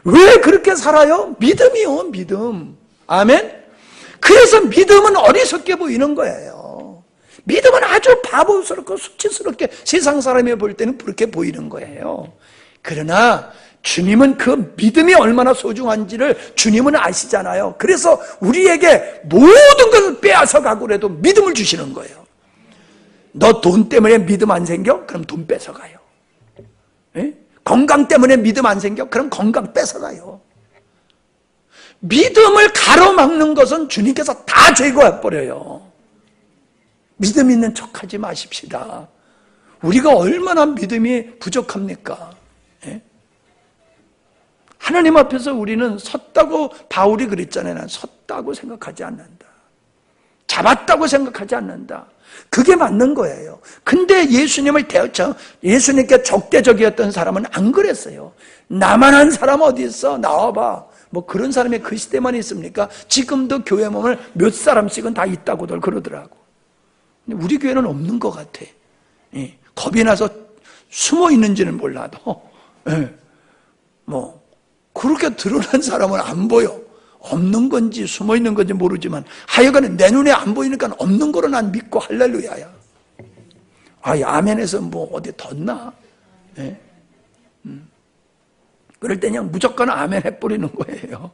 왜 그렇게 살아요? 믿음이요, 믿음. 아멘? 그래서 믿음은 어리석게 보이는 거예요. 믿음은 아주 바보스럽고 수치스럽게 세상 사람이 볼 때는 그렇게 보이는 거예요. 그러나 주님은 그 믿음이 얼마나 소중한지를 주님은 아시잖아요. 그래서 우리에게 모든 것을 빼앗아 가고 그래도 믿음을 주시는 거예요. 너 돈 때문에 믿음 안 생겨? 그럼 돈 뺏어가요. 예? 건강 때문에 믿음 안 생겨? 그럼 건강 뺏어가요. 믿음을 가로막는 것은 주님께서 다 제거해버려요. 믿음 있는 척하지 마십시다. 우리가 얼마나 믿음이 부족합니까? 예? 하나님 앞에서 우리는 섰다고, 바울이 그랬잖아요. 난 섰다고 생각하지 않는다. 잡았다고 생각하지 않는다. 그게 맞는 거예요. 근데 예수님께 적대적이었던 사람은 안 그랬어요. 나만한 사람 어디 있어? 나와봐. 뭐 그런 사람이 그 시대만 있습니까? 지금도 교회 보면 몇 사람씩은 다 있다고들 그러더라고. 근데 우리 교회는 없는 것 같아. 예. 겁이 나서 숨어 있는지는 몰라도, 예. 뭐 그렇게 드러난 사람은 안 보여. 없는 건지 숨어 있는 건지 모르지만 하여간 내 눈에 안 보이니까 없는 거로 난 믿고 할렐루야야. 아멘에서 뭐 어디 덧나? 예? 그럴 때 그냥 무조건 아멘 해버리는 거예요.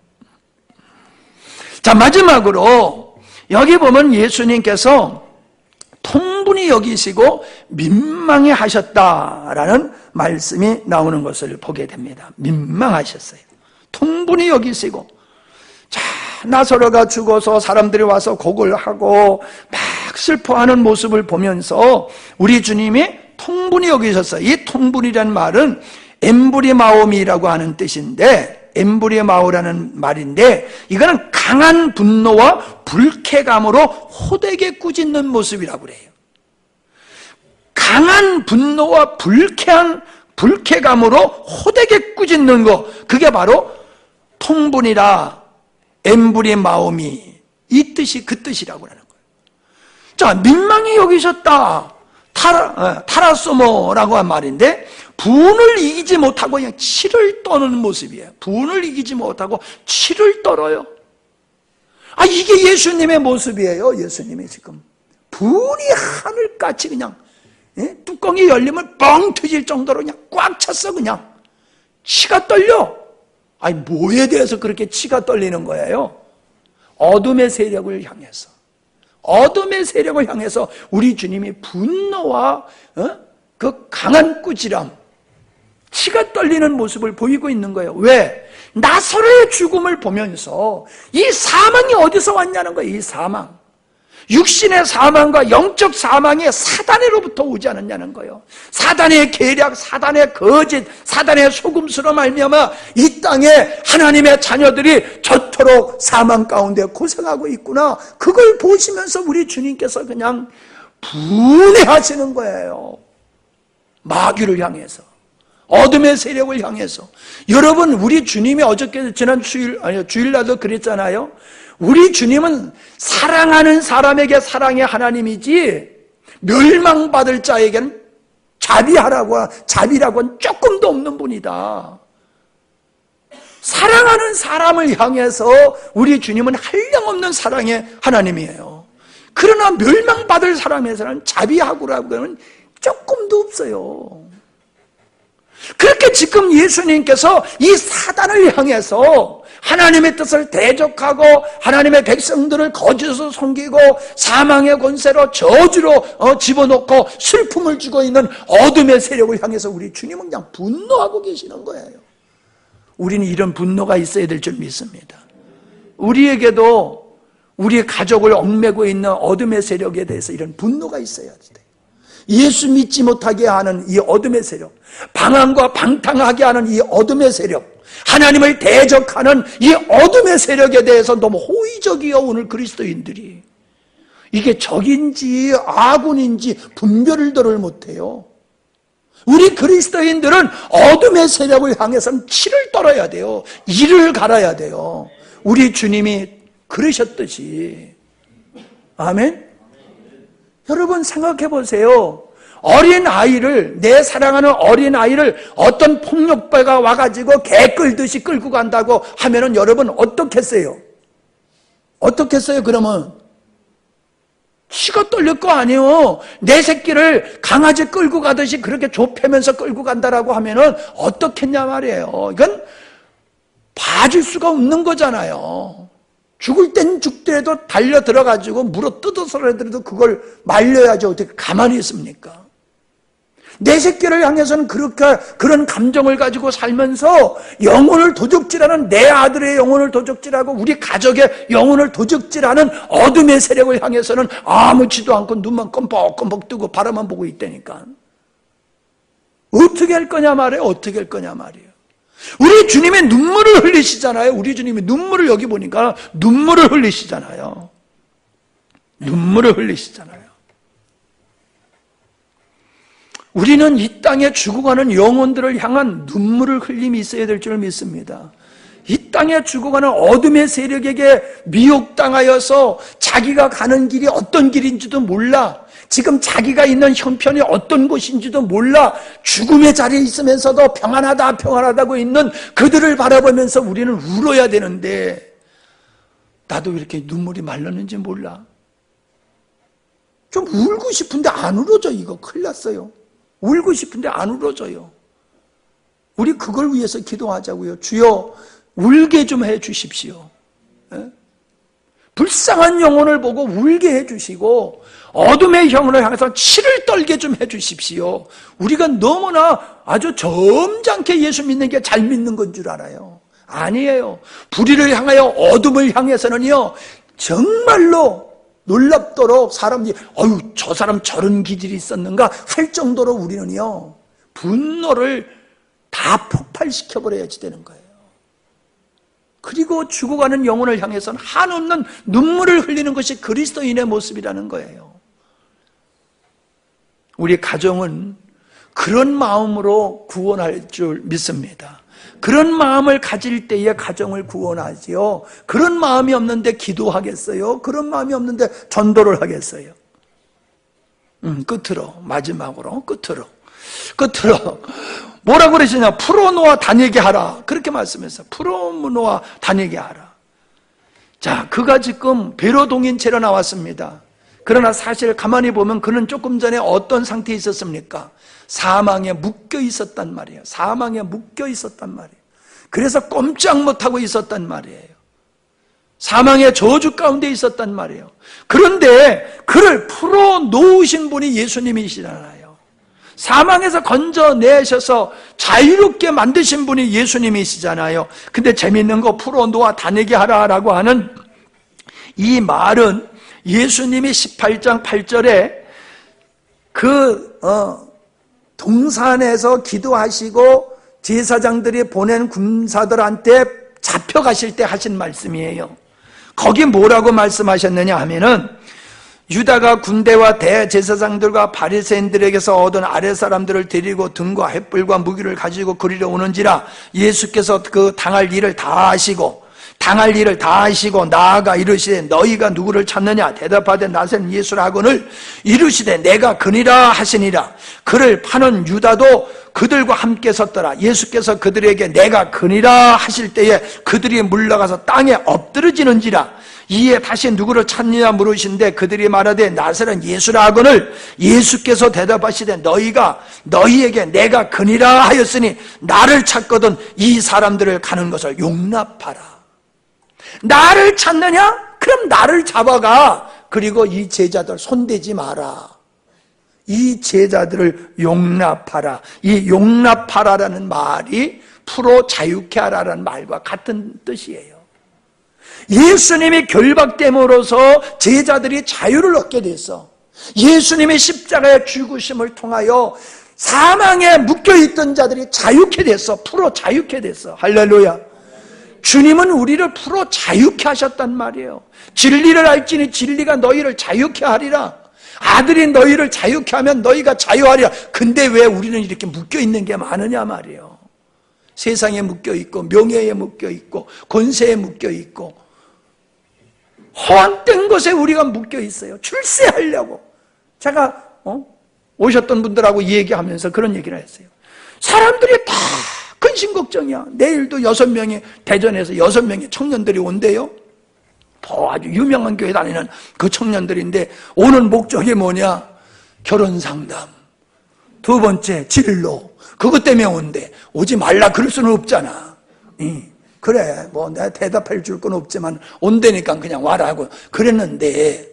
자, 마지막으로 여기 보면 예수님께서 통분히 여기시고 민망해 하셨다라는 말씀이 나오는 것을 보게 됩니다. 민망하셨어요. 통분히 여기시고, 자, 나사로가 죽어서 사람들이 와서 곡을 하고 막 슬퍼하는 모습을 보면서 우리 주님이 통분히 여기셨어요. 이 통분이라는 말은 엠브리마옴이라고 하는 뜻인데, 엠브리마오라는 말인데, 이거는 강한 분노와 불쾌감으로 호되게 꾸짖는 모습이라고 그래요. 강한 분노와 불쾌감으로 호되게 꾸짖는 거, 그게 바로 통분이라, 엠브리마옴이, 이 뜻이 그 뜻이라고 하는 거예요. 자, 민망히 여기셨다. 타라소모라고 한 말인데, 분을 이기지 못하고 그냥 치를 떠는 모습이에요. 분을 이기지 못하고 치를 떨어요. 이게 예수님의 모습이에요. 예수님이 지금 분이 하늘같이 그냥, 예? 뚜껑이 열리면 뻥 터질 정도로 그냥 꽉 찼어. 그냥 치가 떨려. 뭐에 대해서 그렇게 치가 떨리는 거예요? 어둠의 세력을 향해서, 어둠의 세력을 향해서 우리 주님이 분노와 그 강한 꾸지람, 치가 떨리는 모습을 보이고 있는 거예요. 왜? 나사로의 죽음을 보면서 이 사망이 어디서 왔냐는 거예요. 이 사망, 육신의 사망과 영적 사망이 사단으로부터 오지 않았냐는 거예요. 사단의 계략, 사단의 거짓, 사단의 속임수로 말미암아 이 땅에 하나님의 자녀들이 저토록 사망 가운데 고생하고 있구나. 그걸 보시면서 우리 주님께서 그냥 분해하시는 거예요. 마귀를 향해서, 어둠의 세력을 향해서. 여러분, 우리 주님이 어저께 지난 주일날도 그랬잖아요. 우리 주님은 사랑하는 사람에게 사랑의 하나님이지 멸망받을 자에게는 자비라고는 조금도 없는 분이다. 사랑하는 사람을 향해서 우리 주님은 한량없는 사랑의 하나님이에요. 그러나 멸망받을 사람에서는 자비하고라고는 조금도 없어요. 그렇게 지금 예수님께서 이 사단을 향해서 하나님의 뜻을 대적하고 하나님의 백성들을 거짓으로 섬기고 사망의 권세로 저주로 집어넣고 슬픔을 주고 있는 어둠의 세력을 향해서 우리 주님은 그냥 분노하고 계시는 거예요. 우리는 이런 분노가 있어야 될 줄 믿습니다. 우리에게도 우리의 가족을 얽매고 있는 어둠의 세력에 대해서 이런 분노가 있어야 돼요. 예수 믿지 못하게 하는 이 어둠의 세력, 방황과 방탕하게 하는 이 어둠의 세력, 하나님을 대적하는 이 어둠의 세력에 대해서 너무 호의적이요, 오늘 그리스도인들이. 이게 적인지 아군인지 분별을 못해요. 우리 그리스도인들은 어둠의 세력을 향해서는 치를 떨어야 돼요. 이를 갈아야 돼요. 우리 주님이 그러셨듯이. 아멘? 여러분 생각해 보세요. 어린아이를, 내 사랑하는 어린아이를 어떤 폭력배가 와가지고 개 끌듯이 끌고 간다고 하면은 여러분 어떻겠어요? 어떻겠어요 그러면? 치가 떨릴 거 아니에요. 내 새끼를 강아지 끌고 가듯이 그렇게 좁혀면서 끌고 간다라고 하면은 어떻겠냐 말이에요. 이건 봐줄 수가 없는 거잖아요. 죽을 땐 죽더라도 달려 들어가지고 물어 뜯어서라도 그걸 말려야지 어떻게 가만히 있습니까? 내 새끼를 향해서는 그런 감정을 가지고 살면서 영혼을 도적질하는, 내 아들의 영혼을 도적질하고 우리 가족의 영혼을 도적질하는 어둠의 세력을 향해서는 아무렇지도 않고 눈만 껌뻑껌뻑 뜨고 바라만 보고 있다니까. 어떻게 할 거냐 말이에요. 어떻게 할 거냐 말이에요. 우리 주님의 눈물을 흘리시잖아요. 우리 주님이 눈물을, 여기 보니까 눈물을 흘리시잖아요. 눈물을 흘리시잖아요. 우리는 이 땅에 죽어가는 영혼들을 향한 눈물을 흘림이 있어야 될 줄 믿습니다. 이 땅에 죽어가는 어둠의 세력에게 미혹당하여서 자기가 가는 길이 어떤 길인지도 몰라, 지금 자기가 있는 형편이 어떤 곳인지도 몰라, 죽음의 자리에 있으면서도 평안하다 평안하다고 있는 그들을 바라보면서 우리는 울어야 되는데, 나도 이렇게 눈물이 말랐는지 몰라. 좀 울고 싶은데 안 울어져. 이거 큰일 났어요. 울고 싶은데 안 울어져요. 우리 그걸 위해서 기도하자고요. 주여 울게 좀 해주십시오. 불쌍한 영혼을 보고 울게 해주시고 어둠의 영혼을 향해서 치를 떨게 좀 해주십시오. 우리가 너무나 아주 점잖게 예수 믿는 게 잘 믿는 건 줄 알아요. 아니에요. 불의를 향하여 어둠을 향해서는요, 정말로 놀랍도록 사람들이 어휴 저 사람 저런 기질이 있었는가 할 정도로 우리는요 분노를 다 폭발시켜버려야지 되는 거예요. 그리고 죽어가는 영혼을 향해서는 한없는 눈물을 흘리는 것이 그리스도인의 모습이라는 거예요. 우리 가정은 그런 마음으로 구원할 줄 믿습니다. 그런 마음을 가질 때에 가정을 구원하지요. 그런 마음이 없는데 기도하겠어요? 그런 마음이 없는데 전도를 하겠어요? 끝으로, 마지막으로 끝으로 뭐라고 그러시냐? 풀어놓아 다니게 하라. 그렇게 말씀했어요. 풀어놓아 다니게 하라. 자, 그가 지금 베로동인체로 나왔습니다. 그러나 사실 가만히 보면 그는 조금 전에 어떤 상태에 있었습니까? 사망에 묶여 있었단 말이에요. 사망에 묶여 있었단 말이에요. 그래서 꼼짝 못하고 있었단 말이에요. 사망의 저주 가운데 있었단 말이에요. 그런데 그를 풀어놓으신 분이 예수님이시잖아요. 사망에서 건져내셔서 자유롭게 만드신 분이 예수님이시잖아요. 근데 재밌는 거 풀어놓아 다니게 하라라고 하는 이 말은 예수님이 18장 8절에 동산에서 기도하시고 제사장들이 보낸 군사들한테 잡혀가실 때 하신 말씀이에요. 거기 뭐라고 말씀하셨느냐 하면은 유다가 군대와 대제사장들과 바리새인들에게서 얻은 아랫사람들을 데리고 등과 횃불과 무기를 가지고 그리러 오는지라 예수께서 그 당할 일을 다 하시고 나아가 이르시되 너희가 누구를 찾느냐 대답하되 나센 예수라거늘 이르시되 내가 그니라 하시니라. 그를 파는 유다도 그들과 함께 섰더라. 예수께서 그들에게 내가 그니라 하실 때에 그들이 물러가서 땅에 엎드러지는지라. 이에 다시 누구를 찾느냐 물으신데 그들이 말하되 나사렛 예수라거늘 예수께서 대답하시되 너희에게 내가 그니라 하였으니 나를 찾거든 이 사람들을 가는 것을 용납하라. 나를 찾느냐? 그럼 나를 잡아가. 그리고 이 제자들 손대지 마라. 이 제자들을 용납하라. 이 용납하라라는 말이 풀어 자유케 하라라는 말과 같은 뜻이에요. 예수님이 결박됨으로써 제자들이 자유를 얻게 됐어. 예수님의 십자가의 죽으심을 통하여 사망에 묶여있던 자들이 자유케 됐어. 풀어 자유케 됐어. 할렐루야. 주님은 우리를 풀어 자유케 하셨단 말이에요. 진리를 알지니 진리가 너희를 자유케 하리라. 아들이 너희를 자유케 하면 너희가 자유하리라. 근데 왜 우리는 이렇게 묶여있는 게 많으냐 말이에요. 세상에 묶여있고 명예에 묶여있고 권세에 묶여있고 허황된 것에 우리가 묶여있어요. 출세하려고. 제가 오셨던 분들하고 얘기하면서 그런 얘기를 했어요. 사람들이 다 근심 걱정이야. 내일도 6명이 대전에서 6명의 청년들이 온대요. 아주 유명한 교회 다니는 그 청년들인데 오는 목적이 뭐냐? 결혼 상담. 두 번째 진로. 그것 때문에 온대. 오지 말라 그럴 수는 없잖아. 그래 뭐 내가 대답해 줄 건 없지만 온다니까 그냥 와라고 그랬는데,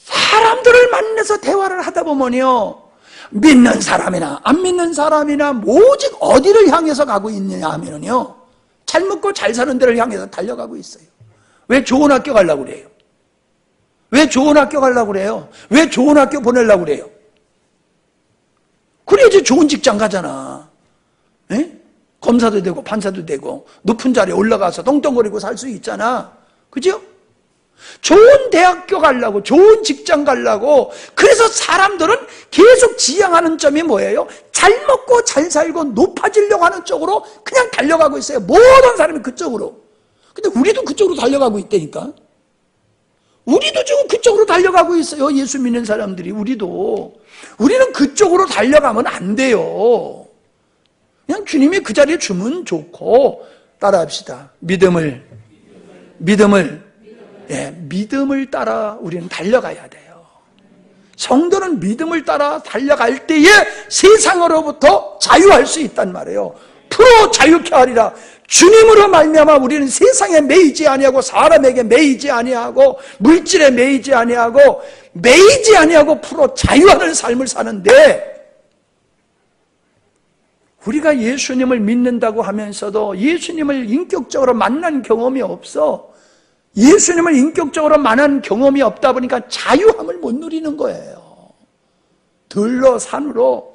사람들을 만나서 대화를 하다 보면요, 믿는 사람이나 안 믿는 사람이나 오직 어디를 향해서 가고 있느냐 하면요, 잘 먹고 잘 사는 데를 향해서 달려가고 있어요. 왜 좋은 학교 가려고 그래요? 왜 좋은 학교 가려고 그래요? 왜 좋은 학교 보내려고 그래요? 그래야지 좋은 직장 가잖아. 에? 검사도 되고 판사도 되고 높은 자리에 올라가서 똥똥거리고 살 수 있잖아. 그죠? 좋은 대학교 가려고, 좋은 직장 가려고. 그래서 사람들은 계속 지향하는 점이 뭐예요? 잘 먹고 잘 살고 높아지려고 하는 쪽으로 그냥 달려가고 있어요. 모든 사람이 그쪽으로. 근데 우리도 그쪽으로 달려가고 있다니까. 우리도 지금 그쪽으로 달려가고 있어요. 예수 믿는 사람들이. 우리는 그쪽으로 달려가면 안 돼요. 그냥 주님이 그 자리에 주면 좋고. 따라합시다. 믿음을 따라 우리는 달려가야 돼요. 성도는 믿음을 따라 달려갈 때에 세상으로부터 자유할 수 있단 말이에요. 풀어 자유케 하리라. 주님으로 말미암아 우리는 세상에 매이지 아니하고 사람에게 매이지 아니하고 물질에 매이지 아니하고 풀어 자유하는 삶을 사는데, 우리가 예수님을 믿는다고 하면서도 예수님을 인격적으로 만난 경험이 없어. 예수님을 인격적으로 만난 경험이 없다 보니까 자유함을 못 누리는 거예요. 들러 산으로.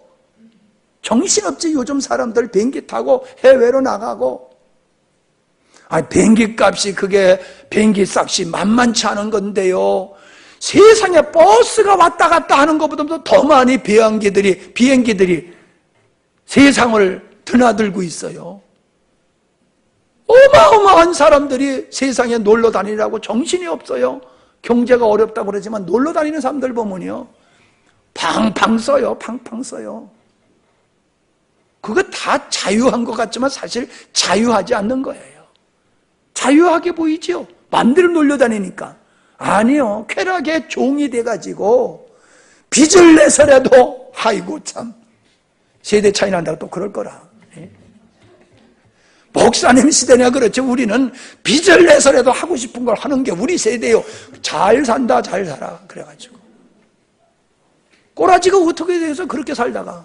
정신없지 요즘 사람들 비행기 타고 해외로 나가고. 비행기 값이 그게 비행기 값이 만만치 않은 건데요. 세상에 버스가 왔다 갔다 하는 것보다도 더 많이 비행기들이 세상을 드나들고 있어요. 어마어마한 사람들이 세상에 놀러 다니라고 정신이 없어요. 경제가 어렵다고 그러지만 놀러 다니는 사람들 보면요, 팡팡 써요. 그거 다 자유한 것 같지만 사실 자유하지 않는 거예요. 자유하게 보이죠? 마음대로 놀려다니니까. 아니요. 쾌락의 종이 돼가지고 빚을 내서라도, 아이고 참, 세대 차이 난다고 또 그럴 거라. 목사님 시대냐 그렇죠. 우리는 빚을 내서라도 하고 싶은 걸 하는 게 우리 세대요. 잘 산다 잘 살아 그래가지고 꼬라지가 어떻게 돼서 그렇게 살다가.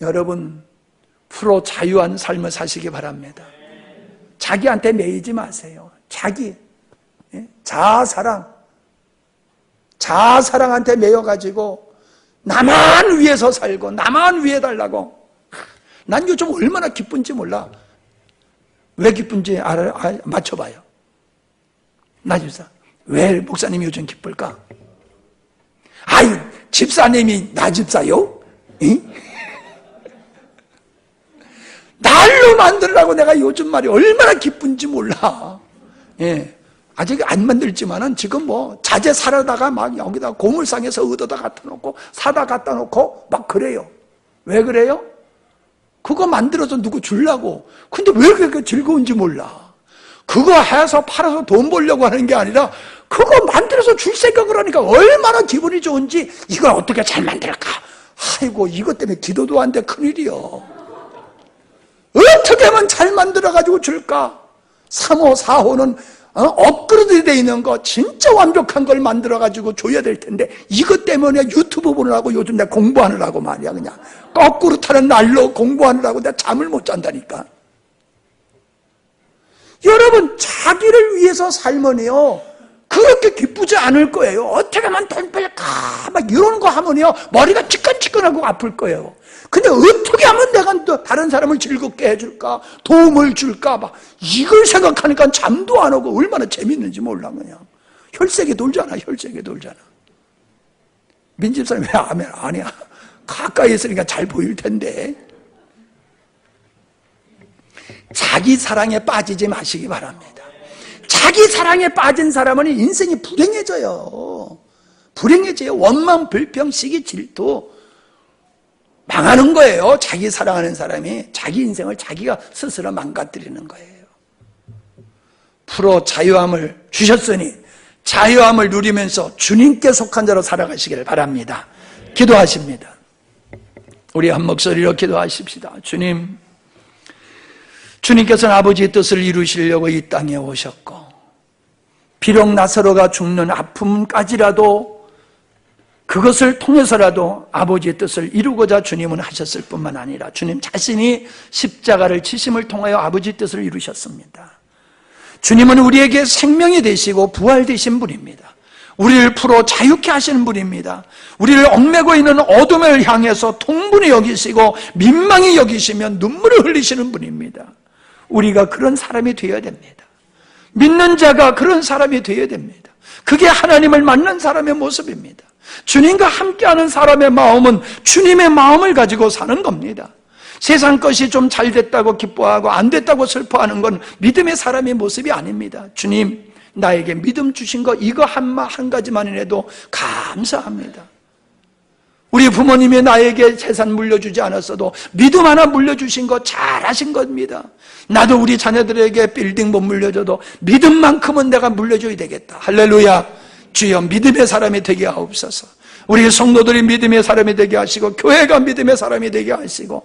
여러분, 풀어 자유한 삶을 사시기 바랍니다. 자기한테 매이지 마세요. 자아사랑한테 매여가지고 나만 위해서 살고 나만 위해 달라고. 난 요즘 얼마나 기쁜지 몰라. 왜 기쁜지 맞춰봐요. 나 집사, 왜 목사님이 요즘 기쁠까? 집사님이 나 집사요? 날로 만들라고 내가 요즘 말이 얼마나 기쁜지 몰라. 아직 안 만들지만은 지금 뭐 자재 사려다가 막 여기다 고물상에서 얻어다 갖다 놓고 사다 갖다 놓고 막 그래요. 왜 그래요? 그거 만들어서 누구 주려고. 근데 왜 그렇게 즐거운지 몰라. 그거 해서 팔아서 돈 벌려고 하는 게 아니라 그거 만들어서 줄 생각을 하니까 얼마나 기분이 좋은지. 이걸 어떻게 잘 만들까? 아이고, 이것 때문에 기도도 안 돼. 큰일이요. 어떻게 하면 잘 만들어가지고 줄까? 3호, 4호는 업그레이드 되어 있는 거 진짜 완벽한 걸 만들어가지고 줘야 될 텐데 이것 때문에 유튜브 보느라고 요즘 내가 공부하느라고 말이야. 그냥 거꾸로 타는 날로 공부하느라고 내가 잠을 못 잔다니까. 여러분, 자기를 위해서 살면요 그렇게 기쁘지 않을 거예요. 어떻게 하면 돈 벌까 막 이런 거 하면요 머리가 찌끈찌끈하고 아플 거예요. 근데 어떻게 하면 내가 또 다른 사람을 즐겁게 해줄까, 도움을 줄까 막 이걸 생각하니까 잠도 안 오고 얼마나 재밌는지 몰라. 그냥 혈색이 돌잖아. 혈색이 돌잖아. 민집사님 왜 아멘 아니야? 가까이 있으니까 잘 보일 텐데. 자기 사랑에 빠지지 마시기 바랍니다. 자기 사랑에 빠진 사람은 인생이 불행해져요. 불행해져요. 원망, 불평, 시기, 질투 망하는 거예요. 자기 사랑하는 사람이 자기 인생을 자기가 스스로 망가뜨리는 거예요. 프로 자유함을 주셨으니 자유함을 누리면서 주님께 속한 자로 살아가시기를 바랍니다. 기도하십니다. 우리 한 목소리로 기도하십시다. 주님, 주님께서는 아버지의 뜻을 이루시려고 이 땅에 오셨고 비록 나사로가 죽는 아픔까지라도 그것을 통해서라도 아버지의 뜻을 이루고자 주님은 하셨을 뿐만 아니라 주님 자신이 십자가를 지심을 통하여 아버지의 뜻을 이루셨습니다. 주님은 우리에게 생명이 되시고 부활 되신 분입니다. 우리를 풀어 자유케 하시는 분입니다. 우리를 얽매고 있는 어둠을 향해서 통분히 여기시고 민망히 여기시며 눈물을 흘리시는 분입니다. 우리가 그런 사람이 되어야 됩니다. 믿는 자가 그런 사람이 되어야 됩니다. 그게 하나님을 만난 사람의 모습입니다. 주님과 함께하는 사람의 마음은 주님의 마음을 가지고 사는 겁니다. 세상 것이 좀 잘 됐다고 기뻐하고 안 됐다고 슬퍼하는 건 믿음의 사람의 모습이 아닙니다. 주님, 나에게 믿음 주신 거 이거 한 가지만이라도 감사합니다. 우리 부모님이 나에게 재산 물려주지 않았어도 믿음 하나 물려주신 거 잘하신 겁니다. 나도 우리 자녀들에게 빌딩 못 물려줘도 믿음만큼은 내가 물려줘야 되겠다. 할렐루야. 주여 믿음의 사람이 되게 하옵소서. 우리 성도들이 믿음의 사람이 되게 하시고 교회가 믿음의 사람이 되게 하시고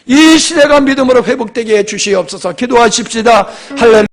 이 시대가 믿음으로 회복되게 해 주시옵소서. 기도하십시다. 할렐루야.